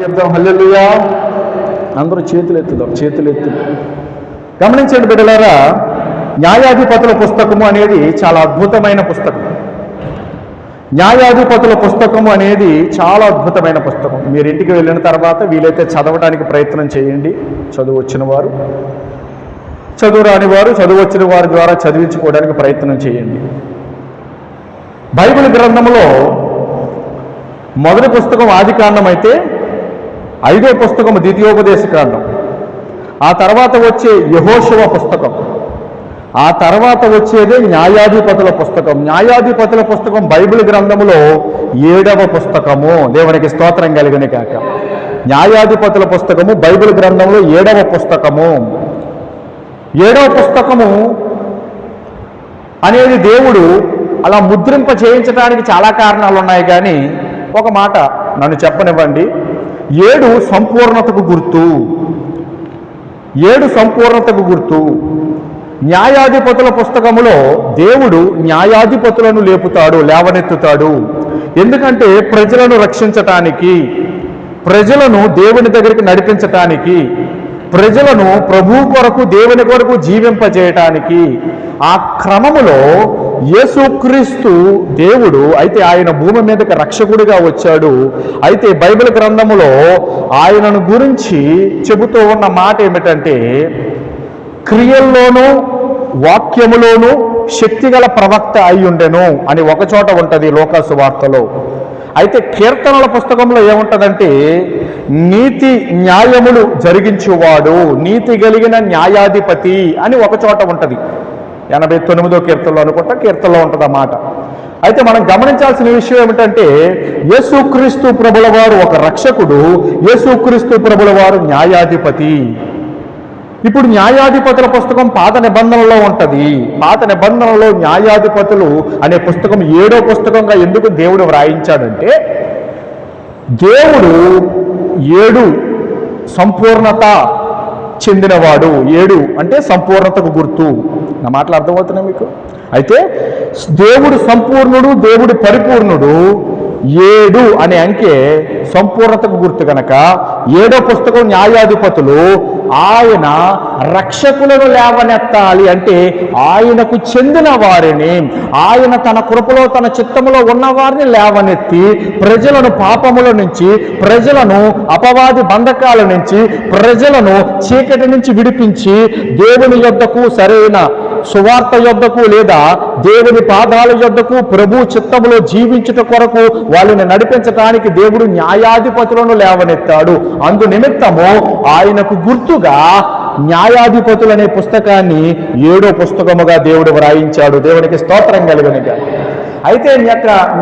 చెప్తాం హల్లెలూయా. అందరూ చేతులు ఎత్తు. గమనించండి బిడ్డలారా, న్యాయాధిపతుల పుస్తకము అనేది చాలా అద్భుతమైన పుస్తకం. న్యాయాధిపతుల పుస్తకము అనేది చాలా అద్భుతమైన పుస్తకం. మీరు ఇంటికి వెళ్ళిన తర్వాత వీలైతే చదవడానికి ప్రయత్నం చేయండి. చదువు వచ్చిన వారు, చదువు రాని వారు, చదువు వచ్చిన వారి ద్వారా చదివించుకోవడానికి ప్రయత్నం చేయండి. బైబిల్ గ్రంథంలో మొదటి పుస్తకం ఆదికాండం అయితే, 5వ పుస్తకం ద్వితీయోపదేశ కాండం, ఆ తర్వాత వచ్చే యెహోషువ పుస్తకం, ఆ తర్వాత వచ్చేదే న్యాయాధిపతుల పుస్తకం. న్యాయాధిపతుల పుస్తకం బైబిల్ గ్రంథములో 7వ పుస్తకము. దేవునికి స్తోత్రం కలిగిన కాక. న్యాయాధిపతుల పుస్తకము బైబిల్ గ్రంథంలో 7వ పుస్తకము. 7వ పుస్తకము అనేది దేవుడు అలా ముద్రింప చేయించడానికి చాలా కారణాలు ఉన్నాయి. కానీ ఒక మాట నన్ను చెప్పనివ్వండి, 7 సంపూర్ణతకు గుర్తు. 7 సంపూర్ణతకు గుర్తు. న్యాయాధిపతుల పుస్తకములో దేవుడు న్యాయాధిపతులను లేవనెత్తుతాడు. ఎందుకంటే ప్రజలను రక్షించటానికి, ప్రజలను దేవుని దగ్గరికి నడిపించటానికి, ప్రజలను ప్రభు కొరకు దేవుని కొరకు జీవింపజేయటానికి. ఆ క్రమములో యేసుక్రీస్తు దేవుడు అయితే ఆయన భూమి మీదకి రక్షకుడిగా వచ్చాడు. అయితే బైబిల్ గ్రంథములో ఆయనను గురించి చెబుతూ ఉన్న మాట ఏమిటంటే, క్రియల్లోనూ వాక్యములోనూ శక్తిగల ప్రవక్త అయి ఉండెను అని ఒక చోట ఉంటుంది లూకా సువార్తలో. అయితే కీర్తనల పుస్తకంలో ఏముంటుందంటే, నీతి న్యాయములు జరిగించువాడు, నీతి కలిగిన న్యాయాధిపతి అని ఒక చోట ఉంటుంది. 89వ కీర్తనలో అనుకుంటా, కీర్తనలో ఉంటుంది ఆ మాట. అయితే మనం గమనించాల్సిన విషయం ఏమిటంటే, యేసుక్రీస్తు ప్రభుల వారు ఒక రక్షకుడు, యేసుక్రీస్తు ప్రభుల వారు న్యాయాధిపతి. ఇప్పుడు న్యాయాధిపతుల పుస్తకం పాత నిబంధనలో ఉంటుంది. పాత నిబంధనలో న్యాయాధిపతులు అనే పుస్తకం 7వ పుస్తకంగా ఎందుకు దేవుడు వ్రాయించాడంటే, దేవుడు 7 సంపూర్ణత చెందినవాడు. 7 అంటే సంపూర్ణతకు గుర్తు. నా మాటలు అర్థమవుతున్నాయి మీకు? అయితే దేవుడు సంపూర్ణుడు, దేవుడు పరిపూర్ణుడు. 7 అనే అంకె సంపూర్ణతకు గుర్తు కనుక 7వ పుస్తకం న్యాయాధిపతులు ఆయన రక్షకులను లేవనెత్తాలి అంటే ఆయనకు చెందిన వారిని, ఆయన తన కృపలో తన చిత్తములో ఉన్నవారిని లేవనెత్తి ప్రజలను పాపముల నుంచి, ప్రజలను అపవాది బంధకాల నుంచి, ప్రజలను చీకటి నుంచి విడిపించి దేవుని యొద్దకు, సరైన సువార్త యొద్దకు లేదా దేవుని పాదాల యొద్దకు, ప్రభు చిత్తములో జీవించుట కొరకు వాళ్ళని నడిపించడానికి దేవుడు న్యాయాధిపతులను లేవనెత్తాడు. అందు నిమిత్తము ఆయనకు గుర్తుగా న్యాయాధిపతులు అనే పుస్తకాన్ని 7వ పుస్తకముగా దేవుడు వ్రాయించాడు. దేవునికి స్తోత్రం కలుగునుగా. అయితే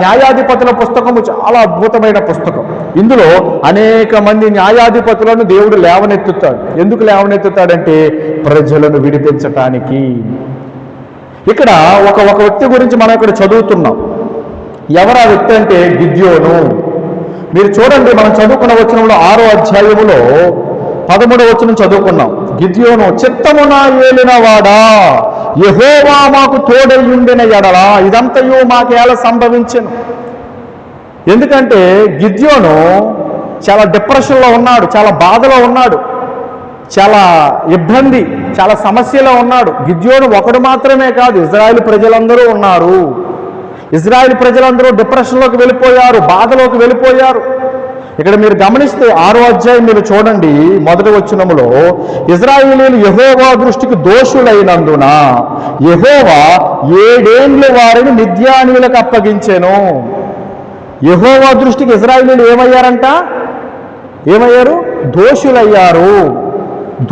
న్యాయాధిపతుల పుస్తకము చాలా అద్భుతమైన పుస్తకం. ఇందులో అనేక మంది న్యాయాధిపతులను దేవుడు లేవనెత్తుతాడు. ఎందుకు లేవనెత్తుతాడంటే ప్రజలను విడిపించటానికి. ఇక్కడ ఒక వ్యక్తి గురించి మనం ఇక్కడ చదువుతున్నాం. ఎవరు ఆ వ్యక్తి అంటే గిద్యోను. మీరు చూడండి, మనం చదువుకున్న వచనంలో 6వ అధ్యాయములో 13వ వచనం చదువుకున్నాం. గిద్యోను, చిత్తమున ఏలినవాడా, యెహోవా మాకు తోడయ్యుండిన ఎడల ఇదంతయు మాకేలా సంభవించెను. ఎందుకంటే గిద్యోను చాలా డిప్రెషన్లో ఉన్నాడు, చాలా బాధలో ఉన్నాడు, చాలా ఇబ్బంది, చాలా సమస్యలో ఉన్నాడు. గిద్యోను ఒకడు మాత్రమే కాదు, ఇజ్రాయేల్ ప్రజలందరూ ఉన్నారు. ఇజ్రాయేల్ ప్రజలందరూ డిప్రెషన్లోకి వెళ్ళిపోయారు, బాధలోకి వెళ్ళిపోయారు. ఇక్కడ మీరు గమనిస్తే 6వ అధ్యాయం మీరు చూడండి, మొదటి వచనములో, ఇజ్రాయేలీయులు యెహోవా దృష్టికి దోషులైనందున యెహోవా 7 ఏండ్లు వారిని మిద్యానీయులకు అప్పగించెను. యెహోవా దృష్టికి ఇజ్రాయేలీయులు ఏమయ్యారంట? ఏమయ్యారు? దోషులయ్యారు.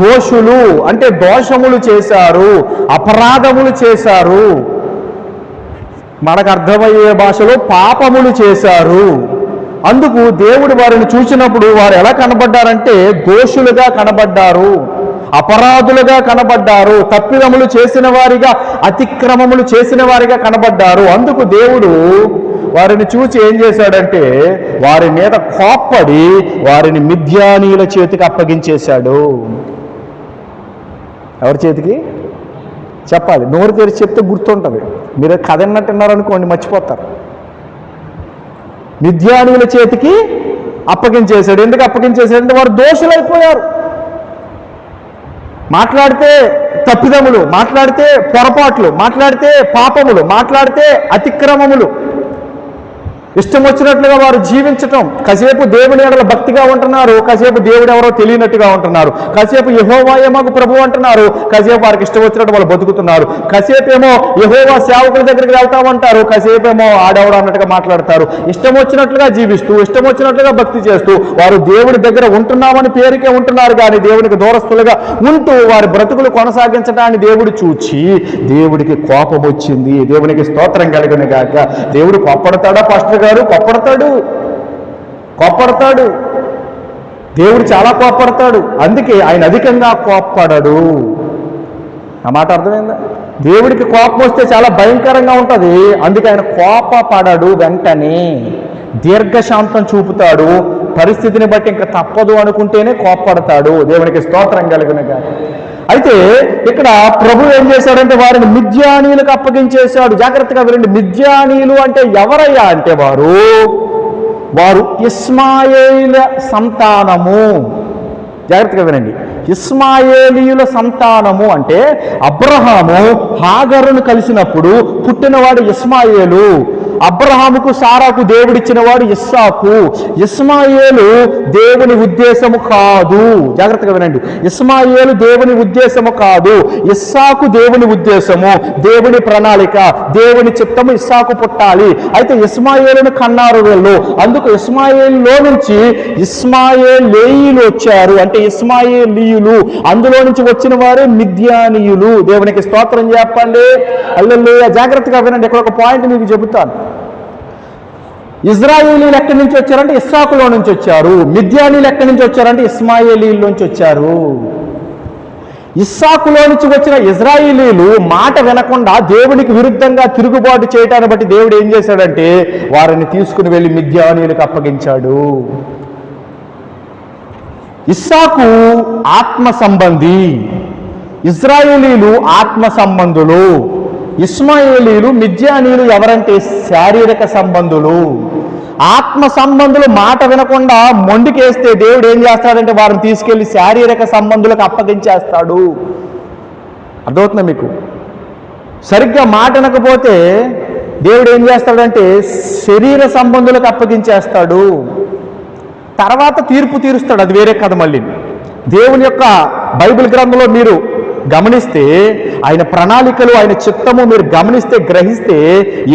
దోషులు అంటే దోషములు చేశారు, అపరాధములు చేశారు. మనకు అర్థమయ్యే భాషలో పాపములు చేశారు. అందుకు దేవుడు వారిని చూసినప్పుడు వారు ఎలా కనబడ్డారంటే దోషులుగా కనబడ్డారు, అపరాధులుగా కనబడ్డారు, తప్పిదములు చేసిన వారిగా, అతిక్రమములు చేసిన వారిగా కనబడ్డారు. అందుకు దేవుడు వారిని చూసి ఏం చేశాడంటే వారి మీద కోప్పడి వారిని మిద్యానీయుల చేతికి అప్పగించేశాడు. ఎవరి చేతికి చెప్పాలి? నోరు తెరిచి చెప్తే గుర్తుంటుంది. మీరు కథ విన్నట్టున్నారనుకోండి, మర్చిపోతారు. మిద్యానీయుల చేతికి అప్పగించేశాడు. ఎందుకు అప్పగించేశాడంటే వారు దోషులైపోయారు. మాట్లాడితే తప్పిదములు, మాట్లాడితే పొరపాట్లు, మాట్లాడితే పాపములు, మాట్లాడితే అతిక్రమములు, ఇష్టం వచ్చినట్లుగా వారు జీవించటం. కాసేపు దేవుని ఎడల భక్తిగా ఉంటున్నారు, కాసేపు దేవుడు ఎవరో తెలియనట్టుగా ఉంటున్నారు, కాసేపు యెహోవాయే మాకు ప్రభు అంటున్నారు, కాసేపు వారికి ఇష్టం వచ్చినట్టు వాళ్ళు బతుకుతున్నారు, కాసేపు ఏమో యెహోవా సేవకుల దగ్గరికి వెళ్తామంటారు, కాసేపు ఏమో ఆడవడం అన్నట్టుగా మాట్లాడతారు. ఇష్టం వచ్చినట్లుగా జీవిస్తూ, ఇష్టం వచ్చినట్లుగా భక్తి చేస్తూ వారు దేవుడి దగ్గర ఉంటున్నామని పేరుకే ఉంటున్నారు, కానీ దేవునికి దూరస్తులుగా ఉంటూ వారి బ్రతుకులు కొనసాగించడాన్ని దేవుడు చూచి దేవుడికి కోపం వచ్చింది. దేవునికి స్తోత్రం కలిగిన గాక. దేవుడు కోప్పడతాడా పాస్టర్ గారు? కోప్పడతాడు. దేవుడు చాలా కోప్పడతాడు. అందుకే ఆయన అధికంగా కోప్పడడు. ఆ మాట అర్థమైందా? దేవుడికి కోపం వస్తే చాలా భయంకరంగా ఉంటుంది. అందుకే ఆయన కోపపడడు, వెంటనే దీర్ఘశాంతం చూపుతాడు. పరిస్థితిని బట్టి ఇంకా తప్పదు అనుకుంటేనే కోప్పడతాడు. దేవునికి స్తోత్రం కలుగును గాక. అయితే ఇక్కడ ప్రభు ఏం చేశాడంటే వారిని మిద్యానీయులకు అప్పగించేశాడు. జాగ్రత్తగా వినండి. మిద్యానీయులు అంటే ఎవరయ్యా అంటే వారు ఇస్మాయేలీల సంతానము. జాగ్రత్తగా వినండి. ఇస్మాయేలీయుల సంతానము అంటే అబ్రహాము హాగరును కలిసినప్పుడు పుట్టినవాడు ఇస్మాయేలు. అబ్రహాముకు సారాకు దేవుడిచ్చిన వాడు ఇస్సాకు. ఇస్మాయేలు దేవుని ఉద్దేశము కాదు. జాగ్రత్తగా వినండి. ఇస్మాయేలు దేవుని ఉద్దేశము కాదు, ఇస్సాకు దేవుని ఉద్దేశము, దేవుని ప్రణాళిక, దేవుని చిత్తము. ఇస్సాకు పుట్టాలి. అయితే ఇస్మాయేలును కన్నారు వీళ్ళు. అందుకు ఇస్మాయేలులో నుంచి ఇస్మాయేలీయులు వచ్చారు. అంటే ఇస్మాయేలీయులు, అందులో నుంచి వచ్చిన వారే మిద్యానీయులు. దేవునికి స్తోత్రం చెప్పండి. హల్లెలూయా. జాగ్రత్తగా వినండి. ఇక్కడ ఒక పాయింట్ మీకు చెబుతాను. ఇజ్రాయేలీలు ఎక్కడి నుంచి వచ్చారంటే ఇస్సాకులో నుంచి వచ్చారు. మిద్యానీయులు ఎక్కడి నుంచి వచ్చారంటే ఇస్మాయేలీలోంచి వచ్చారు. ఇస్సాకులో నుంచి వచ్చిన ఇజ్రాయేలీలు మాట వినకుండా దేవునికి విరుద్ధంగా తిరుగుబాటు చేయటాన్ని బట్టి దేవుడు ఏం చేశాడంటే వారిని తీసుకుని వెళ్ళి మిద్యానీయులకు అప్పగించాడు. ఇస్సాకు ఆత్మ సంబంధి, ఇజ్రాయేలీలు ఆత్మ సంబంధులు. ఇస్మాయేలీలు మిద్యానీయులు ఎవరంటే శారీరక సంబంధులు. ఆత్మ సంబంధులు మాట వినకుండా మొండికేస్తే దేవుడు ఏం చేస్తాడంటే వారిని తీసుకెళ్లి శారీరక సంబంధులకు అప్పగించేస్తాడు. అర్థమవుతుందా మీకు? సరిగ్గా మాట వినకపోతే దేవుడు ఏం చేస్తాడంటే శరీర సంబంధులకు అప్పగించేస్తాడు. తర్వాత తీర్పు తీరుస్తాడు. అది వేరే కథ. మళ్ళీ దేవుని యొక్క బైబిల్ గ్రంథంలో మీరు గమనిస్తే, ఆయన ప్రణాళికలు, ఆయన చిత్తము మీరు గమనిస్తే, గ్రహిస్తే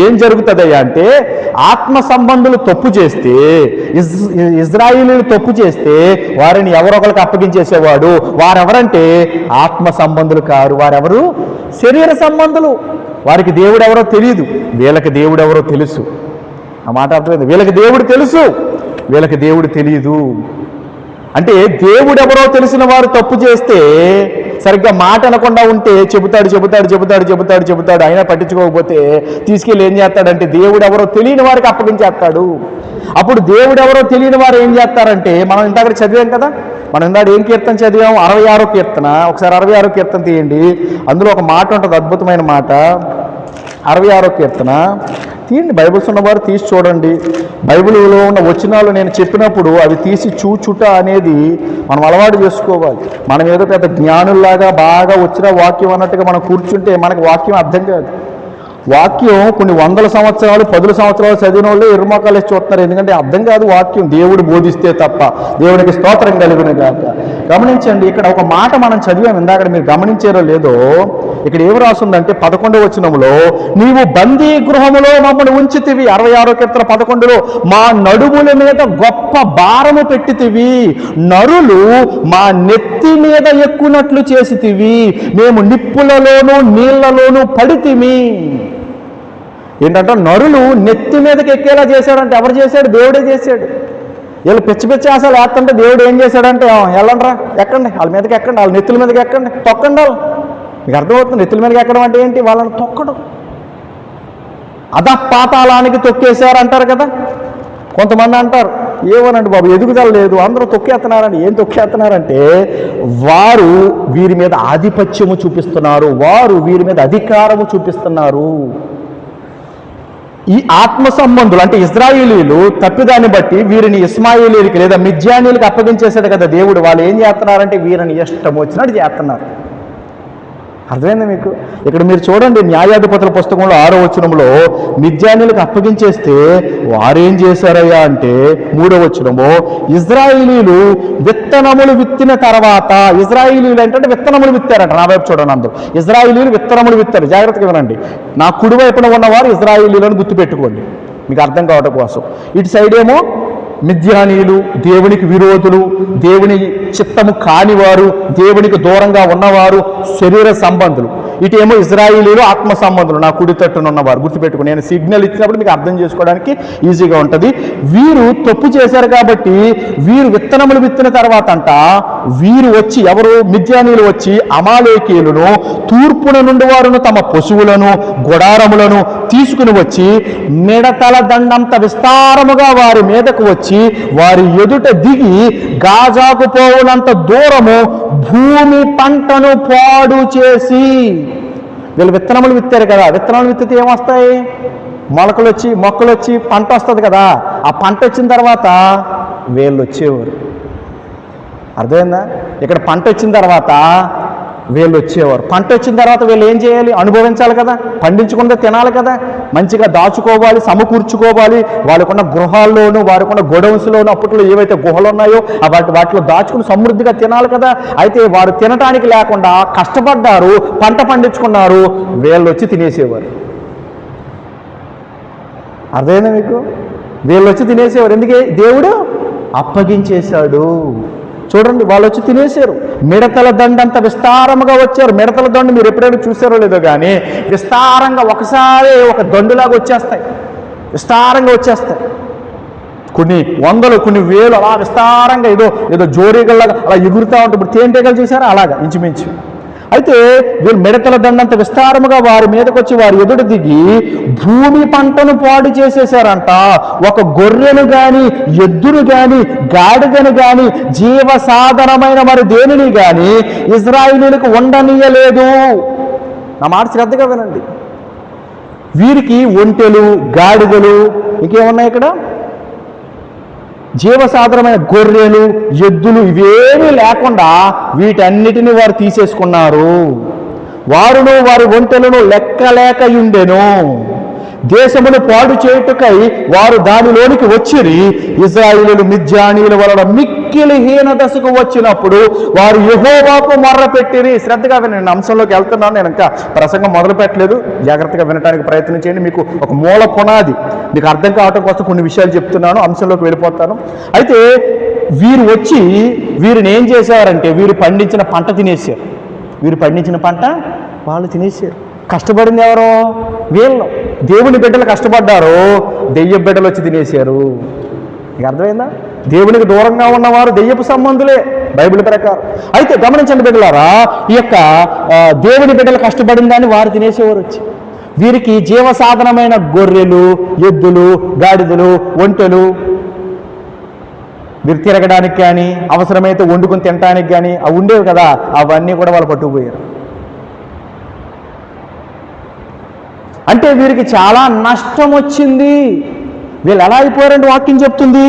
ఏం జరుగుతుందయ్యా అంటే ఆత్మ సంబంధులు తప్పు చేస్తే, ఇజ్రాయేలీలు తప్పు చేస్తే వారిని ఎవరొకరికి అప్పగించేసేవాడు. వారెవరంటే ఆత్మ సంబంధులు కారు. వారెవరు? శరీర సంబంధులు. వారికి దేవుడు ఎవరో తెలియదు, వీళ్ళకి దేవుడు ఎవరో తెలుసు. ఆ మాట అర్థమైంది. వీళ్ళకి దేవుడు తెలుసు, వీళ్ళకి దేవుడు తెలియదు. అంటే దేవుడెవరో తెలిసిన వారు తప్పు చేస్తే సరిగ్గా మాట అనకుండా ఉంటే చెబుతాడు అయినా పట్టించుకోకపోతే తీసుకెళ్ళి ఏం చేస్తాడంటే దేవుడెవరో తెలియని వారికి అప్పగించేస్తాడు. అప్పుడు దేవుడెవరో తెలియని వారు ఏం చేస్తారంటే, మనం ఇందాక చదివాం కదా, మనం ఇందాక ఏం కీర్తన చదివాం? 66వ కీర్తన. ఒకసారి 66వ కీర్తన తీయండి. అందులో ఒక మాట ఉంటుంది, అద్భుతమైన మాట. 66వ కీర్తన తీయండి. బైబిల్స్ ఉన్నవారు తీసి చూడండి. బైబిల్లో ఉన్న వచనాలు నేను చెప్పినప్పుడు అవి తీసి చూచుట అనేది మనం అలవాటు చేసుకోవాలి. మనం ఏదో పెద్ద జ్ఞానుల్లాగా బాగా వచ్చిన వాక్యం అన్నట్టుగా మనం కూర్చుంటే మనకు వాక్యం అర్థం కాదు. వాక్యం కొన్ని 100 సంవత్సరాలు 10 సంవత్సరాలు చదివిన వాళ్ళు ఎరుమకాలేసి చూస్తున్నారు. ఎందుకంటే అర్థం కాదు వాక్యం, దేవుడు బోధిస్తే తప్ప. దేవునికి స్తోత్రం కలుగును గాక. గమనించండి, ఇక్కడ ఒక మాట మనం చదివాం ఇందాక, మీరు గమనించారో లేదో. ఇక్కడ ఏమి రాస్తుందంటే 11వ వచనంలో, నీవు బందీ గృహములో మమ్మల్ని ఉంచితివి. 66వ కీర్తన 11లో, మా నడుముల మీద గొప్ప భారము పెట్టితివి, నరులు మా నెత్తి మీద ఎక్కునట్లు చేసితివి, మేము నిప్పులలోనూ నీళ్లలోనూ పడితిమి. ఏంటంటే నరులు నెత్తి మీదకి ఎక్కేలా చేశాడంటే ఎవరు చేశాడు? దేవుడే చేశాడు. వీళ్ళు పిచ్చి ఆశలు వేస్తుంటే దేవుడు ఏం చేశాడంటే, వెళ్ళండ్రా, ఎక్కండి, వాళ్ళ మీదకి ఎక్కండి, వాళ్ళ నెత్తుల మీదకి ఎక్కండి, తొక్కండి. వాళ్ళు మీకు అర్థమవుతుంది. నెత్తుల మీదకి ఎక్కడం అంటే ఏంటి? వాళ్ళని తొక్కడం. అధపాతాళానికి తొక్కేశారు అంటారు కదా. కొంతమంది అంటారు, ఏమోనండి బాబు ఎదుగుదల లేదు, అందరూ తొక్కేస్తున్నారండి. ఏం తొక్కేస్తున్నారంటే వారు వీరి మీద ఆధిపత్యము చూపిస్తున్నారు, వారు వీరి మీద అధికారము చూపిస్తున్నారు. ఈ ఆత్మ సంబంధులు అంటే ఇజ్రాయేలీలు తప్పిదాన్ని బట్టి వీరిని ఇస్మాయిలీలకి లేదా మిద్యానీలకు అప్పగించేశాడు కదా దేవుడు. వాళ్ళు ఏం చేస్తున్నారంటే వీరిని ఇష్టం వచ్చినట్టు చేస్తున్నారు. అర్థమైందా మీకు? ఇక్కడ మీరు చూడండి, న్యాయాధిపతుల పుస్తకంలో 6వ వచనంలో మిద్యానీలకు అప్పగించేస్తే వారేం చేశారయ్యా అంటే 3వ వచనము, ఇజ్రాయేలీలు విత్తనములు విత్తిన తర్వాత, ఇజ్రాయేలీలు అంటే విత్తనములు విత్తారంట. నా వైపు చూడండి అందరూ, ఇజ్రాయేలీలు విత్తనములు విత్తారు. జాగ్రత్తగా వినండి. నా కుడి వైపున ఉన్నవారు ఇజ్రాయేలీలను గుర్తుపెట్టుకోండి మీకు అర్థం కావడం కోసం. ఇటు సైడ్ ఏమో మిద్యానీయులు, దేవునికి విరోధులు, దేవుని చిత్తము కానివారు, దేవునికి దూరంగా ఉన్నవారు, శరీర సంబంధులు. ఇటేమో ఇజ్రాయేలీలు, ఆత్మ సంబంధులు, నా కుడి తట్టున ఉన్నవారు. గుర్తుపెట్టుకుని నేను సిగ్నల్ ఇచ్చినప్పుడు మీకు అర్థం చేసుకోవడానికి ఈజీగా ఉంటుంది. వీరు తప్పు చేశారు కాబట్టి వీరు విత్తనములు విత్తిన తర్వాత అంట వీరు వచ్చి, ఎవరు? మిద్యానీయులు వచ్చి అమాలేకీయులను, తూర్పున నుండి వారును తమ పశువులను, గుడారములను తీసుకుని వచ్చి మిడతల దండంత విస్తారముగా వారి మీదకు వచ్చి వారి ఎదుట దిగి గాజాకు పోవునంత దూరము భూమి పంటను పాడు చేసి. వీళ్ళు విత్తనములు విత్తారు కదా, విత్తనములు విత్తితే ఏమొస్తాయి? మొలకలు వచ్చి, మొక్కలు వచ్చి పంట వస్తుంది కదా. ఆ పంట వచ్చిన తర్వాత వీళ్ళు వచ్చేవారు. అర్థమైందా? ఇక్కడ పంట వచ్చిన తర్వాత వీళ్ళు వచ్చేవారు. పంట వచ్చిన తర్వాత వీళ్ళు ఏం చేయాలి? అనుభవించాలి కదా, పండించకుండా తినాలి కదా, మంచిగా దాచుకోవాలి, సమకూర్చుకోవాలి. వాళ్ళకున్న గృహాల్లోనూ, వారికున్న గొడౌన్స్లోనూ, అప్పట్లో ఏవైతే గుహలు ఉన్నాయో వాటిలో దాచుకుని సమృద్ధిగా తినాలి కదా. అయితే వారు తినటానికి లేకుండా కష్టపడ్డారు, పంట పండించుకున్నారు, వీళ్ళు వచ్చి తినేసేవారు. అర్థమైందా మీకు? వీళ్ళు వచ్చి తినేసేవారు. ఎందుకే? దేవుడు అప్పగించేశాడు. చూడండి, వాళ్ళు వచ్చి తినేశారు. మిడతల దండంత విస్తారముగా వచ్చారు. మిడతల దండు మీరు ఎప్పుడైనా చూసారో లేదో కానీ విస్తారంగా ఒకసారి ఒక దండులాగా వచ్చేస్తాయి, విస్తారంగా వచ్చేస్తాయి. కొన్ని వందలు, కొన్ని వేలు అలా విస్తారంగా ఏదో జోరీగల్లాగా అలా ఎగురుతూ ఉంటాయి. ఇప్పుడు తేనెటీగలు చూసారా? అలాగా ఇంచుమించు. అయితే వీళ్ళు మిడతల దండంత విస్తారముగా వారి మీదకి వచ్చి వారి ఎదుట దిగి భూమి పంటను పాడు చేసేశారంట. ఒక గొర్రెను గాని, ఎద్దును గాని, గాడిదను గాని, జీవ సాధనమైన మరి దేనిని గాని ఇజ్రాయేలీలకు ఉండనీయలేదు. నా మాట శ్రద్ధగా వినండి. వీరికి ఒంటెలు, గాడిదలు, ఇంకేమున్నాయి ఇక్కడ? జీవసాధారణమైన గొర్రెలు, ఎద్దులు ఇవేమీ లేకుండా వీటన్నిటిని వారు తీసేసుకున్నారు. వారును వారి ఒంటెలను లెక్కలేకయుండెను. దేశమును పాడు చేయుటకై వారు దానిలోనికి వచ్చిరి. ఇశ్రాయేలీయులు మిద్యానీయుల వలన మిక్కిలి హీన దశకు వచ్చినప్పుడు వారు యెహోవాకు మొర్రపెట్టిరి. శ్రద్ధగా వినండి, అంశంలోకి వెళ్తున్నాను. నేను ఇంకా ప్రసంగం మొదలు పెట్టలేదు, జాగ్రత్తగా వినడానికి ప్రయత్నం చేయండి. మీకు ఒక మూల పునాది మీకు అర్థం కావడం కోసం కొన్ని విషయాలు చెప్తున్నాను, అంశంలోకి వెళ్ళిపోతాను. అయితే వీరు వచ్చి వీరిని ఏం చేశారంటే వీరు పండించిన పంట తినేశారు. వీరు పండించిన పంట వాళ్ళు తినేశారు. కష్టపడింది ఎవరో? వీళ్ళు. దేవుని బిడ్డలు కష్టపడ్డారు, దెయ్య బిడ్డలు వచ్చి తినేశారు. మీకు అర్థమైందా? దేవునికి దూరంగా ఉన్నవారు దెయ్యపు సంబంధులే బైబిల్ ప్రకారం. అయితే గమనించండి బిడ్డలారా, ఈ యొక్క దేవుని బిడ్డలు కష్టపడిన దాన్ని వారు తినేసేవారు వచ్చి. వీరికి జీవసాధనమైన గొర్రెలు, ఎద్దులు, గాడిదలు, ఒంటెలు వీరు తిరగడానికి కానీ, అవసరమైతే వండుకొని తినడానికి కానీ అవి ఉండేవి కదా, అవన్నీ కూడా వాళ్ళు పట్టుకుపోయారు. అంటే వీరికి చాలా నష్టం వచ్చింది. వీళ్ళు ఎలా అయిపోయారంటే వాక్యం చెప్తుంది,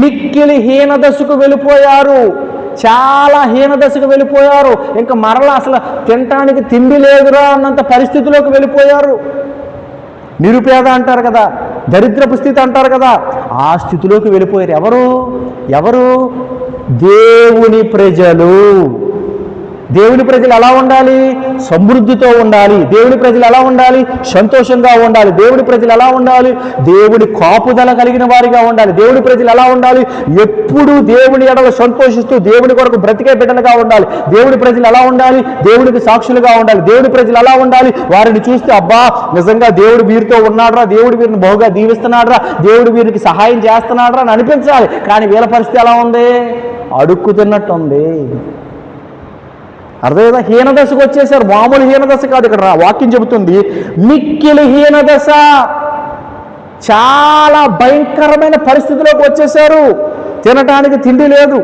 మిక్కిలి హీనదశకు వెళ్ళిపోయారు. చాలా హీనదశకు వెళ్ళిపోయారు. ఇంకా మరలా అసలు తినటానికి తిండి లేదురా అన్నంత పరిస్థితిలోకి వెళ్ళిపోయారు. నిరుపేద అంటారు కదా, దరిద్రపు స్థితి అంటారు కదా, ఆ స్థితిలోకి వెళ్ళిపోయారు. ఎవరు? దేవుని ప్రజలు. దేవుని ప్రజలు ఎలా ఉండాలి? సమృద్ధితో ఉండాలి. దేవుని ప్రజలు ఎలా ఉండాలి? సంతోషంగా ఉండాలి. దేవుని ప్రజలు ఎలా ఉండాలి? దేవుని కాపుదల కలిగిన వారిగా ఉండాలి. దేవుని ప్రజలు ఎలా ఉండాలి? ఎప్పుడూ దేవుని ఎడల సంతోషిస్తూ దేవుని కొరకు బ్రతికే బిడ్డలుగా ఉండాలి. దేవుని ప్రజలు ఎలా ఉండాలి? దేవునికి సాక్షులుగా ఉండాలి. దేవుని ప్రజలు ఎలా ఉండాలి? వారిని చూస్తే అబ్బా నిజంగా దేవుడు వీరితో ఉన్నాడురా, దేవుడు వీరిని బహుగా దీవిస్తున్నాడురా, దేవుడు వీరికి సహాయం చేస్తున్నాడురా అని అనిపించాలి. కానీ వీళ్ళ పరిస్థితి ఎలా ఉంది? అడుక్కుతున్నట్టు ఉంది. అర్థమైందా? హీనదశకు వచ్చేసారు. మామూలు హీనదశ కాదు, ఇక్కడ వాక్యం చెబుతుంది మిక్కిలి హీనదశ. చాలా భయంకరమైన పరిస్థితిలోకి వచ్చేసారు. తినటానికి తిండి లేదు.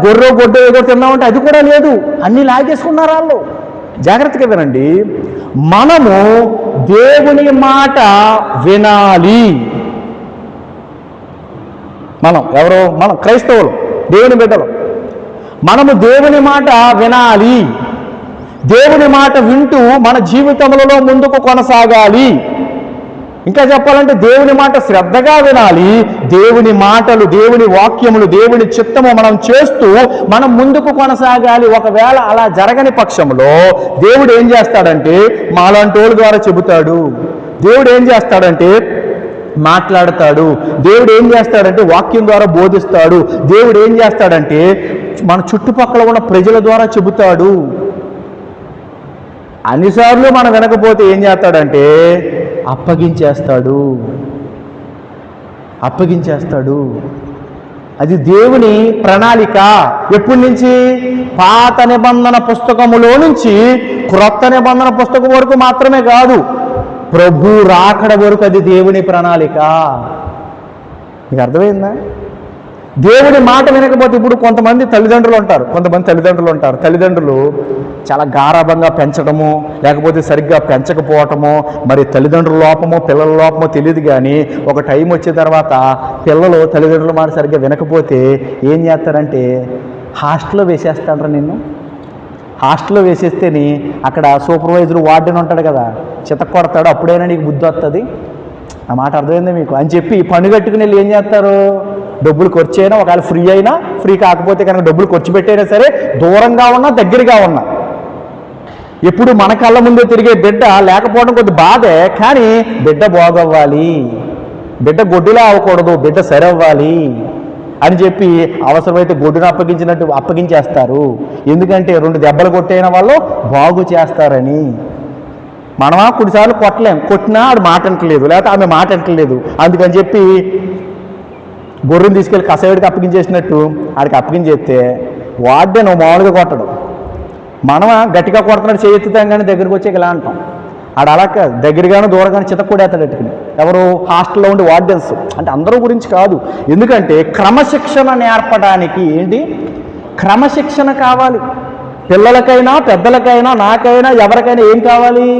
గొర్రె గొడ్డ ఏదో తిన్నామంటే అది కూడా లేదు. అన్నీ లాగేసుకున్నారు వాళ్ళు. జాగ్రత్తగా వినండి. మనము దేవుని మాట వినాలి. మనం క్రైస్తవులు, దేవుని బిడ్డలు. మనము దేవుని మాట వినాలి. దేవుని మాట వింటూ మన జీవితంలో ముందుకు కొనసాగాలి. ఇంకా చెప్పాలంటే దేవుని మాట శ్రద్ధగా వినాలి. దేవుని మాటలు, దేవుని వాక్యములు, దేవుని చిత్తము మనం చేస్తూ మనం ముందుకు కొనసాగాలి. ఒకవేళ అలా జరగని పక్షంలో దేవుడు ఏం చేస్తాడంటే మాలాంటి వాళ్ళ ద్వారా చెబుతాడు. దేవుడు ఏం చేస్తాడంటే మాట్లాడతాడు. దేవుడు ఏం చేస్తాడంటే వాక్యం ద్వారా బోధిస్తాడు. దేవుడు ఏం చేస్తాడంటే మన చుట్టుపక్కల ఉన్న ప్రజల ద్వారా చెబుతాడు. అన్నిసార్లు మనం వినకపోతే ఏం చేస్తాడంటే అప్పగించేస్తాడు. అది దేవుని ప్రణాళిక. ఎప్పటి నుంచి? పాత నిబంధన పుస్తకములో నుంచి క్రొత్త నిబంధన పుస్తకం వరకు మాత్రమే కాదు, ప్రభు రాకడ వరకు అది దేవుని ప్రణాళిక. మీకు అర్థమైందా? దేవుడి మాట వినకపోతే ఇప్పుడు కొంతమంది తల్లిదండ్రులు ఉంటారు. తల్లిదండ్రులు చాలా గారాభంగా పెంచడము, లేకపోతే సరిగ్గా పెంచకపోవటము, మరి తల్లిదండ్రుల లోపమో పిల్లల లోపమో తెలియదు. కానీ ఒక టైం వచ్చే తర్వాత పిల్లలు తల్లిదండ్రుల మాట సరిగ్గా వినకపోతే ఏం చేస్తారంటే హాస్టల్లో వేసేస్తాడ్రా నిన్ను. హాస్టల్లో వేసేస్తేని అక్కడ సూపర్వైజర్ వార్డెన్ ఉంటాడు కదా, చితక్ కొడతాడు. అప్పుడైనా నీకు బుద్ధి వస్తుంది. ఆ మాట అర్థమైందా మీకు అని చెప్పి పని కట్టుకుని వెళ్ళి ఏం చేస్తారు, డబ్బులు ఖర్చు అయినా, ఒకవేళ ఫ్రీ అయినా, ఫ్రీ కాకపోతే కనుక డబ్బులు ఖర్చు పెట్టైనా సరే, దూరంగా ఉన్నా దగ్గరగా ఉన్నా, ఎప్పుడు మన కళ్ళ ముందే తిరిగే బిడ్డ లేకపోవడం కొద్ది బాధే. కానీ బిడ్డ బాగవ్వాలి, బిడ్డ గొడ్డులా అవ్వకూడదు, బిడ్డ సరవ్వాలి అని చెప్పి అవసరమైతే గొడ్డును అప్పగించేస్తారు. ఎందుకంటే 2 దెబ్బలు కొట్టైన వాళ్ళు బాగు చేస్తారని. మనమా కొన్నిసార్లు కొట్టినా ఆడు మాట అంటలేదు, లేకపోతే ఆమె మాట అంటలేదు. అందుకని చెప్పి గొర్రెని తీసుకెళ్ళి కసవాడికి అప్పగించేసినట్టు ఆడికి అప్పగించేస్తే వార్డెన్ మామూలుగా కొట్టడు. మనమా గట్టిగా కొడుతున్నాడు, చేయెత్తుతాం కానీ దగ్గరికి వచ్చే ఇలా అంటాం. ఆడ అలా కాదు, దగ్గరగానో దూరంగానో చితక్కూడేస్తాడు ఎట్టుకుని. ఎవరు? హాస్టల్లో ఉండి వార్డెన్స్. అంటే అందరూ గురించి కాదు, ఎందుకంటే క్రమశిక్షణ నేర్పడానికి క్రమశిక్షణ కావాలి. పిల్లలకైనా, పెద్దలకైనా, నాకైనా, ఎవరికైనా ఏం కావాలి?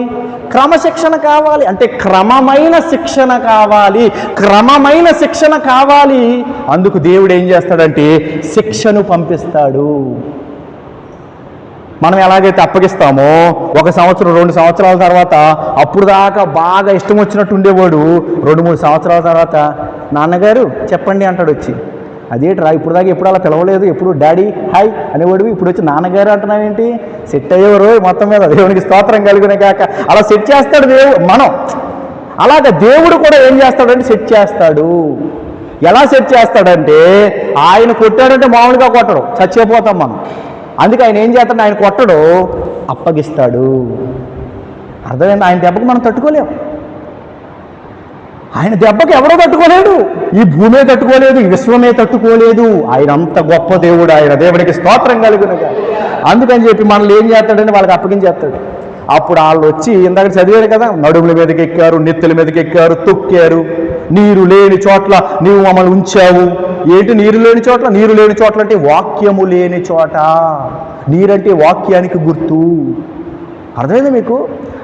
క్రమశిక్షణ కావాలి. అంటే క్రమమైన శిక్షణ కావాలి. అందుకు దేవుడు ఏం చేస్తాడంటే శిక్షను పంపిస్తాడు. మనం ఎలాగైతే అప్పగిస్తామో 1 సంవత్సరం 2 సంవత్సరాల తర్వాత అప్పుడు దాకా బాగా ఇష్టం వచ్చినట్టు ఉండేవాడు 2-3 సంవత్సరాల తర్వాత నాన్నగారు చెప్పండి అంటాడు వచ్చి. అదేంట్రా ఇప్పుడు దాకా ఎప్పుడు అలా పిలవలేదు, ఎప్పుడు డాడీ హాయ్ అనేవాడు, ఇప్పుడు వచ్చి నాన్నగారు అంటున్నావేంటి? సెట్ అయ్యేవారు మొత్తం మీద. దేవునికి స్తోత్రం కలుగునే కాక అలా సెట్ చేస్తాడు దేవుడు. మనం అలాగే దేవుడు కూడా ఏం చేస్తాడంటే సెట్ చేస్తాడు. ఎలా సెట్ చేస్తాడంటే ఆయన కొట్టాడంటే మామూలుగా కొట్టడు, చచ్చిపోతాం మనం. అందుకే ఆయన ఏం చేస్తాడు, ఆయన కొట్టడు, అప్పగిస్తాడు. అర్థమైంది? ఆయన దెబ్బకు మనం తట్టుకోలేము. ఆయన దెబ్బకి ఎవరో తట్టుకోలేడు, ఈ భూమే తట్టుకోలేదు, ఈ విశ్వమే తట్టుకోలేదు. ఆయన అంత గొప్ప దేవుడు, ఆయన దేవుడికి స్తోత్రం కలుగునుగా. అందుకని చెప్పి మనల్ని ఏం చేస్తాడని వాళ్ళకి అప్పగించేస్తాడు. అప్పుడు వాళ్ళు వచ్చి ఇందాక చదివారు కదా, నడుముల మీదకి ఎక్కారు, నెత్తుల మీదకి ఎక్కారు, తొక్కారు. నీరు లేని చోట్ల నీవు మమ్మల్ని ఉంచావు. ఏంటి నీరు లేని చోట్ల? నీరు లేని చోట్ల అంటే వాక్యము లేని చోట. నీరంటే వాక్యానికి గుర్తు. అర్థమైంది మీకు?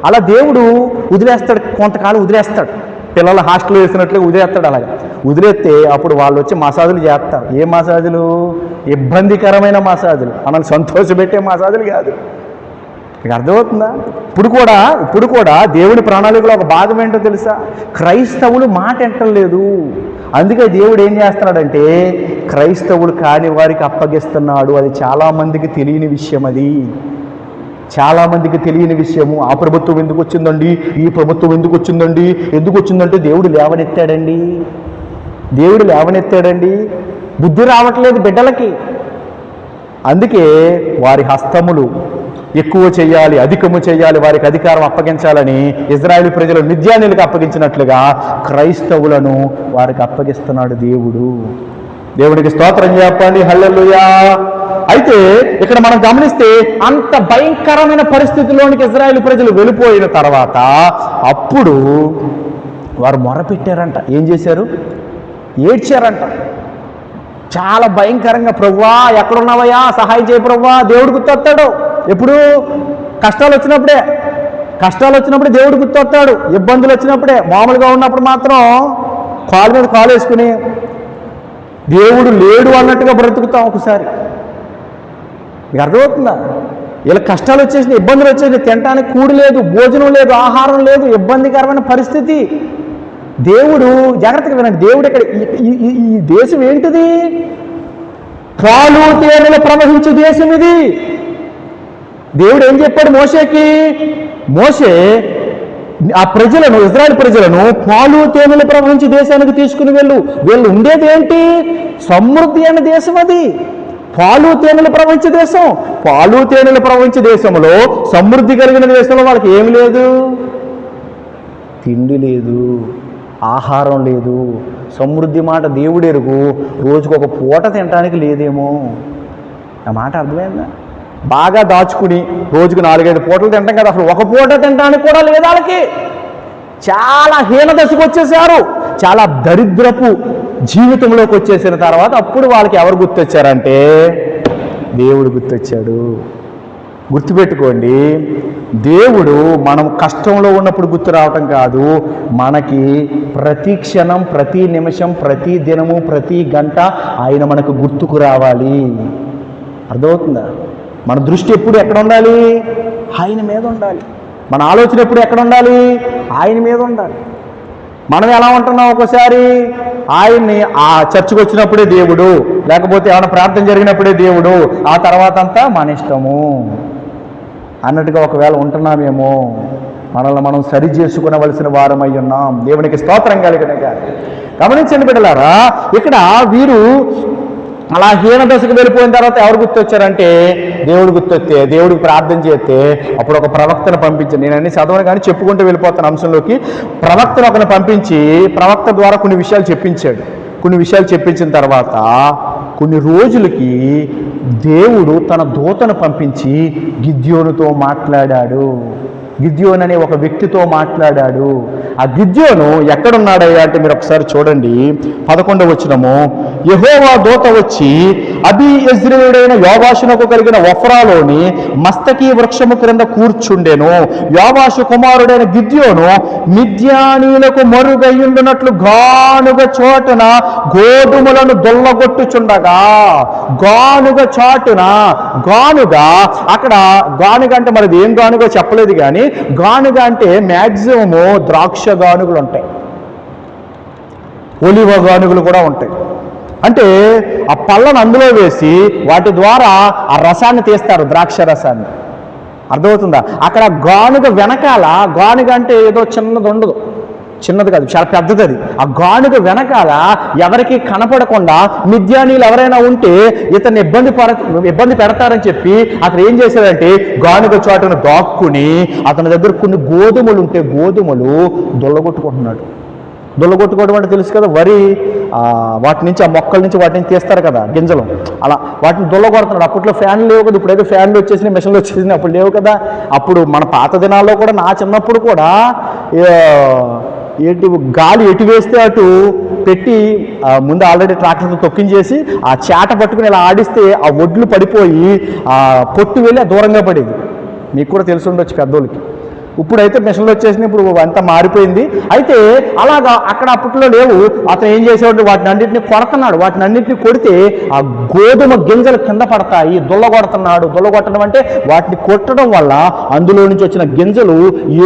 అలా దేవుడు వదిలేస్తాడు, కొంతకాలం వదిలేస్తాడు. పిల్లల హాస్టల్లో వేసినట్లుగా వదిలేస్తాడు. అలాగా వదిలేస్తే అప్పుడు వాళ్ళు వచ్చి మసాజులు చేస్తారు. ఏ మసాజులు? ఇబ్బందికరమైన మసాజులు, మనల్ని సంతోషపెట్టే మసాజులు కాదు. మీకు అర్థమవుతుందా? ఇప్పుడు కూడా దేవుడి ప్రణాళికలో ఒక భాగం ఏంటో తెలుసా? క్రైస్తవులు మాట ఎంటలేదు. అందుకే దేవుడు ఏం చేస్తున్నాడంటే క్రైస్తవులు కాని వారికి అప్పగిస్తున్నాడు. అది చాలామందికి తెలియని విషయం. చాలామందికి తెలియని విషయము. ఆ ప్రభుత్వం ఎందుకు వచ్చిందండి, ఈ ప్రభుత్వం ఎందుకు వచ్చిందంటే దేవుడు లేవనెత్తాడండి. బుద్ధి రావట్లేదు బిడ్డలకి. అందుకే వారి హస్తములు ఎక్కువ చేయాలి, అధికము చేయాలి, వారికి అధికారం అప్పగించాలని ఇజ్రాయేలు ప్రజలు మిద్యానీయులకు అప్పగించినట్లుగా క్రైస్తవులను వారికి అప్పగిస్తున్నాడు దేవుడు. దేవుడికి స్తోత్రం చెప్పండి, హల్లెలూయా. అయితే ఇక్కడ మనం గమనిస్తే అంత భయంకరమైన పరిస్థితిలోనికి ఇజ్రాయేలు ప్రజలు వెళ్ళిపోయిన తర్వాత అప్పుడు వారు మొరపెట్టారంట. ఏం చేశారు? ఏడ్చారంట చాలా భయంకరంగా. ప్రభువా ఎక్కడున్నావయ్యా, సహాయం చేయ ప్రభువా. దేవుడు గుర్తొస్తాడు ఎప్పుడు? కష్టాలు వచ్చినప్పుడే దేవుడు గుర్తొస్తాడు. ఇబ్బందులు వచ్చినప్పుడే. మామూలుగా ఉన్నప్పుడు మాత్రం కాలు మీద కాలు వేసుకుని దేవుడు లేడు అన్నట్టుగా బ్రతుకుతాం ఒకసారి. మీకు అర్థమవుతుందా? ఇలా కష్టాలు వచ్చేసినాయి, ఇబ్బందులు వచ్చేసినాయి, తినడానికి కూడి లేదు, భోజనం లేదు, ఆహారం లేదు, ఇబ్బందికరమైన పరిస్థితి. దేవుడు, జాగ్రత్తగా వినండి, దేవుడు ఇక్కడ ఈ దేశం ఏంటిది? పాలు తేనెలు ప్రవహించే దేశం ఇది. దేవుడు ఏం చెప్పాడు మోషేకి? మోషే ఆ ప్రజలను, ఇజ్రాయెల్ ప్రజలను పాలు తేనెలు ప్రవహించే దేశానికి తీసుకుని వీళ్ళు ఉండేది ఏంటి? సమృద్ధి అనే దేశం అది. పాలు తేనెలు ప్రవహించే దేశం. పాలు తేనెలు ప్రవహించే దేశంలో, సమృద్ధి కలిగిన దేశంలో వాళ్ళకి ఏమి లేదు? తిండి లేదు, ఆహారం లేదు. సమృద్ధి మాట దేవుడు ఎరుగు, రోజుకు ఒక పూట తినడానికి లేదేమో. ఆ మాట అర్థమైందా? బాగా దాచుకుని రోజుకు 4-5 పూటలు తింటాం కదా, అసలు ఒక పూట తినడానికి కూడా లేదు వాళ్ళకి. చాలా హీన దశకు వచ్చేసారు. చాలా దరిద్రపు జీవితంలోకి వచ్చేసిన తర్వాత అప్పుడు వాళ్ళకి ఎవరు గుర్తొచ్చారంటే దేవుడు గుర్తొచ్చాడు. గుర్తుపెట్టుకోండి, దేవుడు మనం కష్టంలో ఉన్నప్పుడు గుర్తు రావటం కాదు, మనకి ప్రతి క్షణం, ప్రతి నిమిషం, ప్రతి దినము, ప్రతి గంట ఆయన మనకు గుర్తుకు రావాలి. అర్థమవుతుందా? మన దృష్టి ఎప్పుడు ఎక్కడ ఉండాలి? ఆయన మీద ఉండాలి. మన ఆలోచన ఎప్పుడు ఎక్కడ ఉండాలి? ఆయన మీద ఉండాలి. మనం ఎలా ఉంటున్నాం? ఒకసారి ఆయన్ని ఆ చర్చకు వచ్చినప్పుడే దేవుడు, లేకపోతే ఏమైనా ప్రార్థన జరిగినప్పుడే దేవుడు, ఆ తర్వాత అంతా మన ఇష్టము అన్నట్టుగా ఒకవేళ ఉంటున్నామేమో. మనల్ని మనం సరి చేసుకునవలసిన వారమై ఉన్నాం. దేవునికి స్తోత్రం కలుగునుగాక. గమనించండి బిడ్డలారా, ఇక్కడ వీరు అలా హీన దశకు వెళ్ళిపోయిన తర్వాత ఎవరు గుర్తొచ్చారంటే దేవుడు గుర్తొస్తే, దేవుడికి ప్రార్థన చేస్తే అప్పుడు ఒక ప్రవక్తను పంపించి, నేను అన్ని చదవను కానీ చెప్పుకుంటూ వెళ్ళిపోతాను అంశంలోకి. ప్రవక్తను ఒకరిని పంపించి ప్రవక్త ద్వారా కొన్ని విషయాలు చెప్పించాడు. కొన్ని విషయాలు చెప్పించిన తర్వాత కొన్ని రోజులకి దేవుడు తన దూతను పంపించి గిద్యోనుతో మాట్లాడాడు. గిద్యోను అనే ఒక వ్యక్తితో మాట్లాడాడు. ఆ గిద్యోను ఎక్కడున్నాడయ్యా అంటే మీరు ఒకసారి చూడండి, 11వ వచనము. యెహోవా దూత వచ్చి అబీయెజ్రీయుడైన యోవాషునకు కలిగిన ఒఫ్రాలోని మస్తకి వృక్షము క్రింద కూర్చుండెను. యోవాషు కుమారుడైన గిద్యోను మిద్యానీయులకు మరుగయ్యుండునట్లు గానుగ చోటున గోధుమలను దొల్లగొట్టుచుండగా, గానుగ చాటున, గానుగ అక్కడ గానుగ అంటే మరి ఏం గానుగో చెప్పలేదు కానీ, గానుగ అంటే మ్యాక్సిమము ద్రాక్ష గానుగులు ఉంటాయి, ఒలివ గానుగులు కూడా ఉంటాయి. అంటే ఆ పళ్ళను అందులో వేసి వాటి ద్వారా ఆ రసాన్ని తీస్తారు, ద్రాక్ష రసాన్ని. అర్థమవుతుందా? అక్కడ గానుగ వెనకాల, గానుగ అంటే ఏదో చిన్నది ఉండదు, చిన్నది కాదు, చాలా పెద్దది అది. ఆ గానుగ వెనకాల ఎవరికి కనపడకుండా మిద్యానీయులు ఎవరైనా ఉంటే ఇతన్ని ఇబ్బంది పెడతారని చెప్పి అతను ఏం చేశాడంటే గానుగ చాటును దాక్కుని అతని దగ్గర కొన్ని గోధుమలు ఉంటే గోధుమలు దొల్లగొట్టుకుంటున్నాడు. దొల్లగొట్టుకోవడం అంటే తెలుసు కదా, వరి వాటి నుంచి, ఆ మొక్కల నుంచి వాటి నుంచి తీస్తారు కదా గింజలు, అలా వాటిని దొల్లగొడుతున్నాడు. అప్పట్లో ఫ్యాన్లు లేవు కదా, ఇప్పుడైతే ఫ్యాన్లు వచ్చేసినాయి, మిషన్లు వచ్చేసినాయి, అప్పుడు లేవు కదా. అప్పుడు మన పాత దినాల్లో కూడా, నా చిన్నప్పుడు కూడా గాలి ఎటు వేస్తే అటు పెట్టి ముందు ఆల్రెడీ ట్రాక్టర్తో తొక్కించేసి ఆ చాట పట్టుకుని ఇలా ఆడిస్తే ఆ ఒడ్లు పడిపోయి ఆ పొట్టు వెళ్ళి దూరంగా పడేది. మీకు కూడా తెలిసి ఉండొచ్చు పెద్దోళ్ళకి. ఇప్పుడైతే మిషన్లు వచ్చేసినాయి, ఇప్పుడు అంతా మారిపోయింది. అయితే అలాగా అక్కడ అప్పట్లో లేవు. అతను ఏం చేసేవాడు, వాటిని అన్నింటినీ కొడుతున్నాడు. వాటిని అన్నింటినీ కొడితే ఆ గోధుమ గింజలు కింద పడతాయి. దొల్లగొడుతున్నాడు. దొల్లగొట్టడం అంటే వాటిని కొట్టడం వల్ల అందులో నుంచి వచ్చిన గింజలు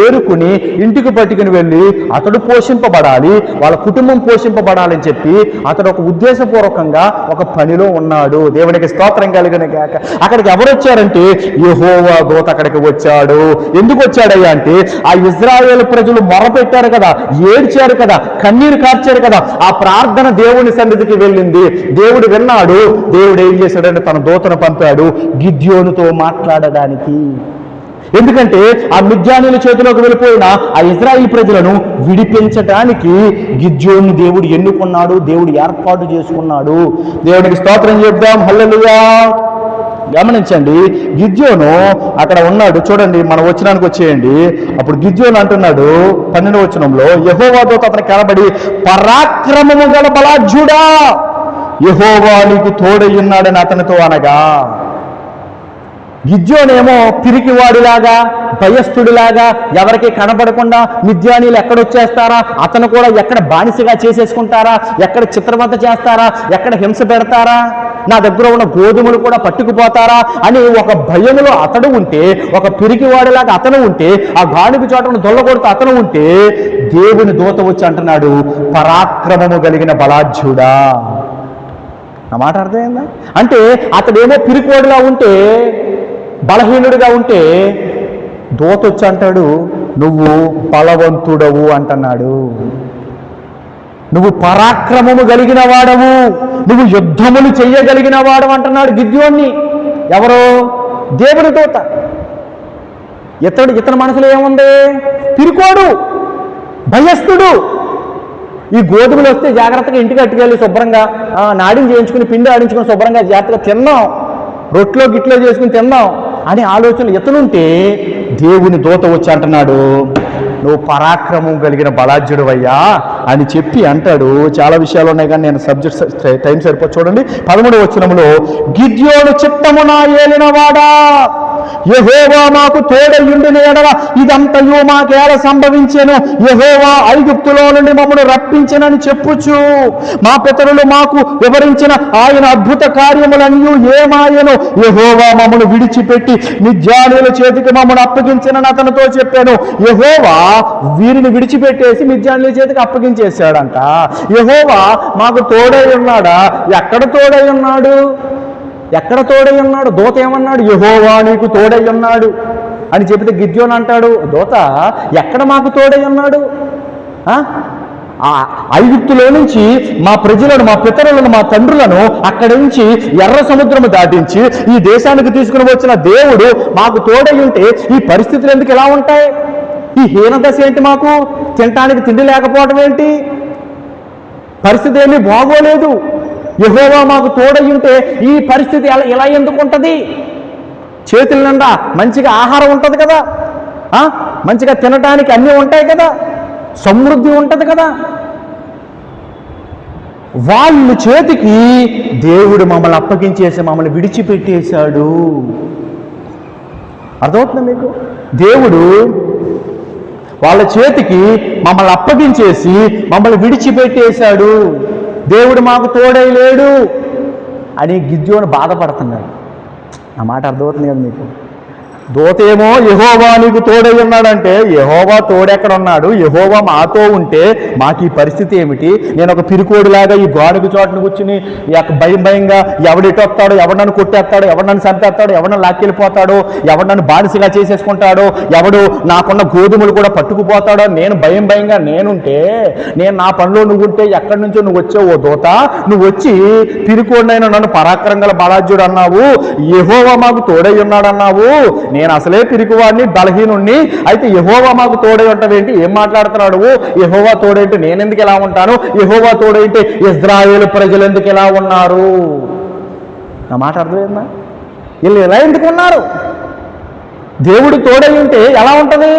ఏరుకుని ఇంటికి పట్టుకుని వెళ్ళి అతడు పోషింపబడాలి, వాళ్ళ కుటుంబం పోషింపబడాలని చెప్పి అతడు ఒక ఉద్దేశపూర్వకంగా ఒక పనిలో ఉన్నాడు. దేవునికి స్తోత్రం కలుగును గాక. అక్కడికి ఎవరు వచ్చారంటే యెహోవా దూత అక్కడికి వచ్చాడు. ఎందుకు వచ్చాడయ్యా అంటే ఆ ఇజ్రాయేల్ ప్రజలు మొరపెట్టారు కదా, ఏడ్చారు కదా, కన్నీరు కార్చారు కదా, ఆ ప్రార్థన దేవుని సన్నిధికి వెళ్ళింది. దేవుడు విన్నాడు. దేవుడు ఏం చేశాడంటే తన దూతను పంపాడు గిద్యోనుతో మాట్లాడడానికి. ఎందుకంటే ఆ మిద్యానీయుల చేతిలోకి వెళ్ళిపోయిన ఆ ఇజ్రాయేల్ ప్రజలను విడిపించడానికి గిద్యోను దేవుడు ఎన్నుకున్నాడు, దేవుడు ఏర్పాటు చేసుకున్నాడు. దేవుడికి స్తోత్రం చెప్దాం. హల్లెలూయా. గమనించండి, గిద్యోను అక్కడ ఉన్నాడు. చూడండి, మన వచనానికి వచ్చేయండి. అప్పుడు గిద్యోను అంటున్నాడు 12వ వచనంలో, యెహోవా దూత అతనికి కనబడి పరాక్రమము గల బలాఢ్యుడా, యెహోవా నీకు తోడై ఉన్నాడని అతనితో అనగా. గిద్యోనేమో పిరికివాడిలాగా, భయస్థుడిలాగా, ఎవరికి కనబడకుండా మిద్యానీలు ఎక్కడొచ్చేస్తారా, అతను కూడా ఎక్కడ బానిసగా చేసేసుకుంటారా, ఎక్కడ చిత్రవత చేస్తారా, ఎక్కడ హింస పెడతారా, నా దగ్గర ఉన్న గోధుమలు కూడా పట్టుకుపోతారా అని ఒక భయములో అతడు ఉంటే, ఒక పిరికివాడిలాగా అతను ఉంటే, ఆ గానుగ చోటను దొల్లగొడుతూ అతను ఉంటే, దేవుని దూత వచ్చి అంటున్నాడు, పరాక్రమము కలిగిన బలాఢ్యుడా. నా మాట అర్థమైందా? అంటే అతడేమో పిరికివాడిలా ఉంటే, బలహీనుడిగా ఉంటే, దూత వచ్చి అంటాడు, నువ్వు బలవంతుడవు అంటున్నాడు, నువ్వు పరాక్రమము కలిగిన వాడవు, నువ్వు యుద్ధములు చెయ్యగలిగిన వాడవు అంటున్నాడు గిద్యోన్ని. ఎవరో? దేవుని దూత. ఇతని మనసులో ఏముంది? పిరికోడు, భయస్థుడు. ఈ గోధుమలు వస్తే జాగ్రత్తగా ఇంటికి అట్టుకెళ్ళి శుభ్రంగా నాడిని చేయించుకుని, పిండి ఆడించుకుని శుభ్రంగా జాగ్రత్తగా తిన్నాం, రొట్లో గిట్లో చేసుకుని తిన్నాం అని ఆలోచనలు ఇతనుంటే, దేవుని దూత వచ్చి అంటున్నాడు, నువ్వు పరాక్రమం కలిగిన బలాఢ్యుడు అయ్యా అని చెప్పి అంటాడు. చాలా విషయాలు ఉన్నాయి కానీ నేను సబ్జెక్ట్ టైం సరిపోతుంది. చూడండి 13వ వచనంలో, గిద్యోను చిత్తము నా ఏలినవాడా, యెహోవా మాకు తోడయుండిన ఎడల ఇదంతయు మాకేల సంభవించెను, యెహోవా ఐగుప్తులో నుండి మమ్మను రప్పించెనని చెప్పుచు మా పితరులు మాకు వివరించిన ఆయన అద్భుత కార్యములన్నీ ఏమాయను, యెహోవా మమ్మను విడిచిపెట్టి మిద్యానీయుల చేతికి మమ్మను అప్పగించినని అతనితో చెప్పాను. యెహోవా వీరిని విడిచిపెట్టేసి మిద్యానీయుల చేతికి అప్పగించేశాడంట. యెహోవా మాకు తోడై ఉన్నాడా? ఎక్కడ తోడై ఉన్నాడు? ఎక్కడ తోడై ఉన్నాడు? దూత ఏమన్నాడు? యెహోవా నీకు తోడై ఉన్నాడు అని చెబితే గిద్యోను అంటాడు, దూత ఎక్కడ మాకు తోడై ఉన్నాడు? ఐగుప్తులో నుంచి మా ప్రజలను, మా పితరులను, మా తండ్రులను అక్కడి నుంచి ఎర్ర సముద్రము దాటించి ఈ దేశానికి తీసుకుని వచ్చిన దేవుడు మాకు తోడై ఉంటే ఈ పరిస్థితులు ఎందుకు ఎలా ఉంటాయి? ఈ హీనదశ ఏంటి? మాకు తినటానికి తిండి లేకపోవడం ఏంటి? పరిస్థితి ఏమీ బాగోలేదు. యెహోవా మాకు తోడై ఉంటే ఈ పరిస్థితి ఎలా ఎందుకు ఉంటుంది? చేతుల నిండా మంచిగా ఆహారం ఉంటుంది కదా, మంచిగా తినటానికి అన్నీ ఉంటాయి కదా, సమృద్ధి ఉంటుంది కదా. వాళ్ళ చేతికి దేవుడు మమ్మల్ని అప్పగించేసి మమ్మల్ని విడిచిపెట్టేశాడు. అర్థమవుతుందా మీకు? దేవుడు వాళ్ళ చేతికి మమ్మల్ని అప్పగించేసి మమ్మల్ని విడిచిపెట్టేశాడు, దేవుడు మాకు తోడై లేడు అని గిద్యోను బాధపడుతున్నాడు. ఆ మాట అర్థమవుతుంది కదా మీకు? దూతేమో యెహోవా నీకు తోడై ఉన్నాడంటే, యెహోవా తోడెక్కడ ఉన్నాడు? యెహోవా మాతో ఉంటే మాకు ఈ పరిస్థితి ఏమిటి? నేను ఒక పిరికోడిలాగా ఈ గోడకు చోటను కూర్చుని భయంగా ఎవడెట్టొస్తాడో, ఎవడు నన్ను కొట్టేస్తాడో, ఎవడు నన్ను చంపేస్తాడో, ఎవడు నన్ను లాక్కెళ్ళిపోతాడో, ఎవడు నన్ను బానిసగా చేసేసుకుంటాడో, ఎవడు నాకున్న గోధుమలు కూడా పట్టుకుపోతాడో, నేను భయంగా నేనుంటే, నేను నా పనిలో నువ్వు ఉంటే ఎక్కడి నుంచో నువ్వు వచ్చావు ఓ దూత, నువ్వు వచ్చి పిరికోడినైనా నన్ను పరాక్రంగల బలాఢ్యుడు అన్నావు, యెహోవా మాకు తోడై ఉన్నాడు అన్నావు, నేను అసలే పిరికివాడిని, బలహీనుణ్ణి, అయితే యెహోవా మాకు తోడై ఉంటావేంటి? ఏం మాట్లాడుతున్నాడు? యెహోవా తోడైతే నేనెందుకు ఎలా ఉంటాను? యెహోవా తోడైతే ఇశ్రాయేలు ప్రజలు ఎందుకు ఎలా ఉన్నారు? నా మాట అర్థమైందా? వీళ్ళు ఎలా ఎందుకు ఉన్నారు? దేవుడు తోడై ఉంటే ఎలా ఉంటుంది?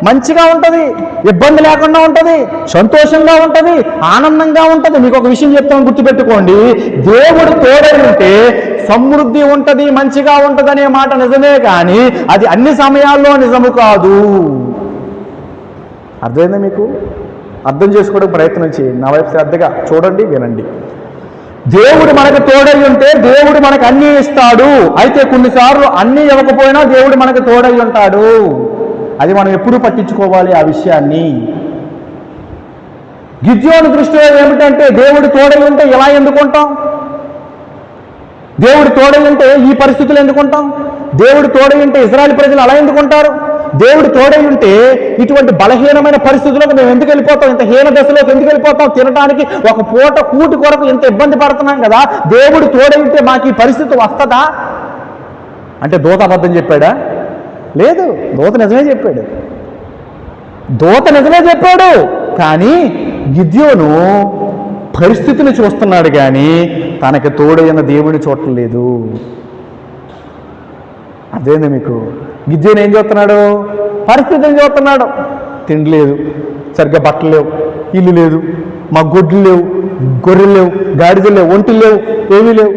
మంచిగా ఉంటుంది, ఇబ్బంది లేకుండా ఉంటుంది, సంతోషంగా ఉంటుంది, ఆనందంగా ఉంటుంది. మీకు ఒక విషయం చెప్తాను, గుర్తుపెట్టుకోండి. దేవుడు తోడై ఉంటే సమృద్ధి ఉంటుంది, మంచిగా ఉంటుంది అనే మాట నిజమే, కానీ అది అన్ని సమయాల్లో నిజము కాదు. అర్థమైందా మీకు? అర్థం చేసుకోవడానికి ప్రయత్నం చేయండి. నా వైపు శ్రద్ధగా చూడండి, వినండి. దేవుడు మనకు తోడై ఉంటే దేవుడు మనకు అన్నీ ఇస్తాడు. అయితే కొన్నిసార్లు అన్నీ ఇవ్వకపోయినా దేవుడు మనకు తోడై ఉంటాడు. అది మనం ఎప్పుడూ పట్టించుకోవాలి ఆ విషయాన్ని. గిద్యోను దృష్టిలో ఏమిటంటే, దేవుడు తోడై ఉంటే ఇలా ఎందుకుంటాం? దేవుడు తోడై ఉంటే ఈ పరిస్థితులు ఎందుకుంటాం? దేవుడు తోడై ఉంటే ఇశ్రాయేలు ప్రజలు అలా ఎందుకుంటారు? దేవుడు తోడై ఉంటే ఇటువంటి బలహీనమైన పరిస్థితులకు మేము ఎందుకు వెళ్ళిపోతాం? ఇంత హీన దశలోకి ఎందుకు వెళ్ళిపోతాం? తినడానికి ఒక పూట కూటి కొరకు ఇంత ఇబ్బంది పడుతున్నాం కదా, దేవుడు తోడై ఉంటే మాకు ఈ పరిస్థితి వస్తుందా అంటే దూత అబద్ధం చెప్పాడా? లేదు, దూత నిజమే చెప్పాడు. దూత నిజమే చెప్పాడు, కానీ గిద్యోను పరిస్థితిని చూస్తున్నాడు కానీ తనకి తోడైన దేవుడిని చూడలేదు. అదేంది మీకు? గిద్యోను ఏం చూస్తున్నాడు? పరిస్థితిని చూస్తున్నాడు. తిండి లేదు, సరిగ్గా బట్టలు లేవు, ఇల్లు లేదు, మా గొడ్లు లేవు, గొర్రెలు లేవు, గాడిదలు లేవు, ఒంటిలు లేవు, ఏమీ లేవు.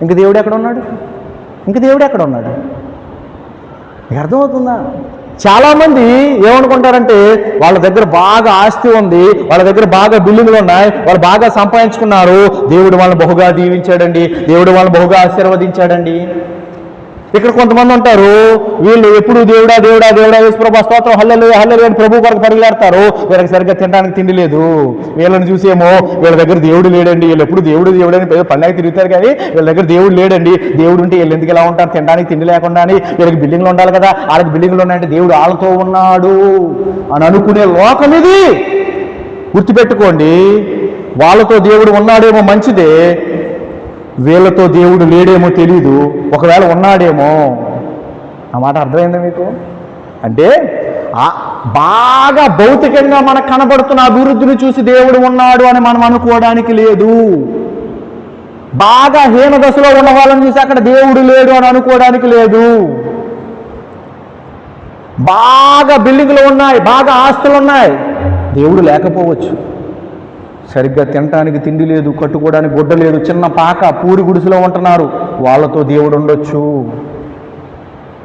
ఇంక దేవుడు ఎక్కడ ఉన్నాడు? ఇంక దేవుడు ఎక్కడ ఉన్నాడు? మీకు అర్థమవుతుందా? చాలామంది ఏమనుకుంటారంటే వాళ్ళ దగ్గర బాగా ఆస్తి ఉంది, వాళ్ళ దగ్గర బాగా బిల్డింగ్లు ఉన్నాయి, వాళ్ళు బాగా సంపాదించుకున్నారు, దేవుడు వాళ్ళని బహుగా దీవించాడండి, దేవుడు వాళ్ళని బహుగా ఆశీర్వదించాడండి. ఇక్కడ కొంతమంది ఉంటారు, వీళ్ళు ఎప్పుడు దేవుడా దేవుడా దేవుడా యేసుప్రభు స్తోత్రం హల్లెలూయా హల్లెలూయా అని ప్రభు కొరకు పరిగెడతారు. వీళ్ళకి సరిగ్గా తినడానికి తిండి లేదు. వీళ్ళని చూసేమో వీళ్ళ దగ్గర దేవుడు లేడండి, వీళ్ళు ఎప్పుడు దేవుడు దేవుడు అని పండగ తిరుగుతారు, కానీ వీళ్ళ దగ్గర దేవుడు లేడండి. దేవుడు ఉంటే వీళ్ళు ఎందుకు ఇలా ఉంటారు, తినడానికి తిండి లేకుండా అని? వీళ్ళకి బిల్డింగ్లు ఉండాలి కదా, వాళ్ళకి బిల్డింగ్లు ఉన్నాయంటే దేవుడు వాళ్ళతో ఉన్నాడు అని అనుకునే లోకం ఇది. గుర్తుపెట్టుకోండి, వాళ్ళతో దేవుడు ఉన్నాడేమో మంచిదే, వీళ్ళతో దేవుడు లేడేమో తెలీదు, ఒకవేళ ఉన్నాడేమో. ఆ మాట అర్థమైందా మీకు? అంటే బాగా భౌతికంగా మనకు కనబడుతున్న అభివృద్ధిని చూసి దేవుడు ఉన్నాడు అని మనం అనుకోవడానికి లేదు. బాగా హీన దశలో ఉన్న వాళ్ళని చూసి అక్కడ దేవుడు లేడు అని అనుకోవడానికి లేదు. బాగా బిల్డింగ్లు ఉన్నాయి, బాగా ఆస్తులు ఉన్నాయి, దేవుడు లేకపోవచ్చు. సరిగ్గా తినటానికి తిండి లేదు, కట్టుకోవడానికి గుడ్డ లేదు, చిన్న పాక పూరి గుడిసెలో ఉంటున్నారు, వాళ్ళతో దేవుడు ఉండొచ్చు.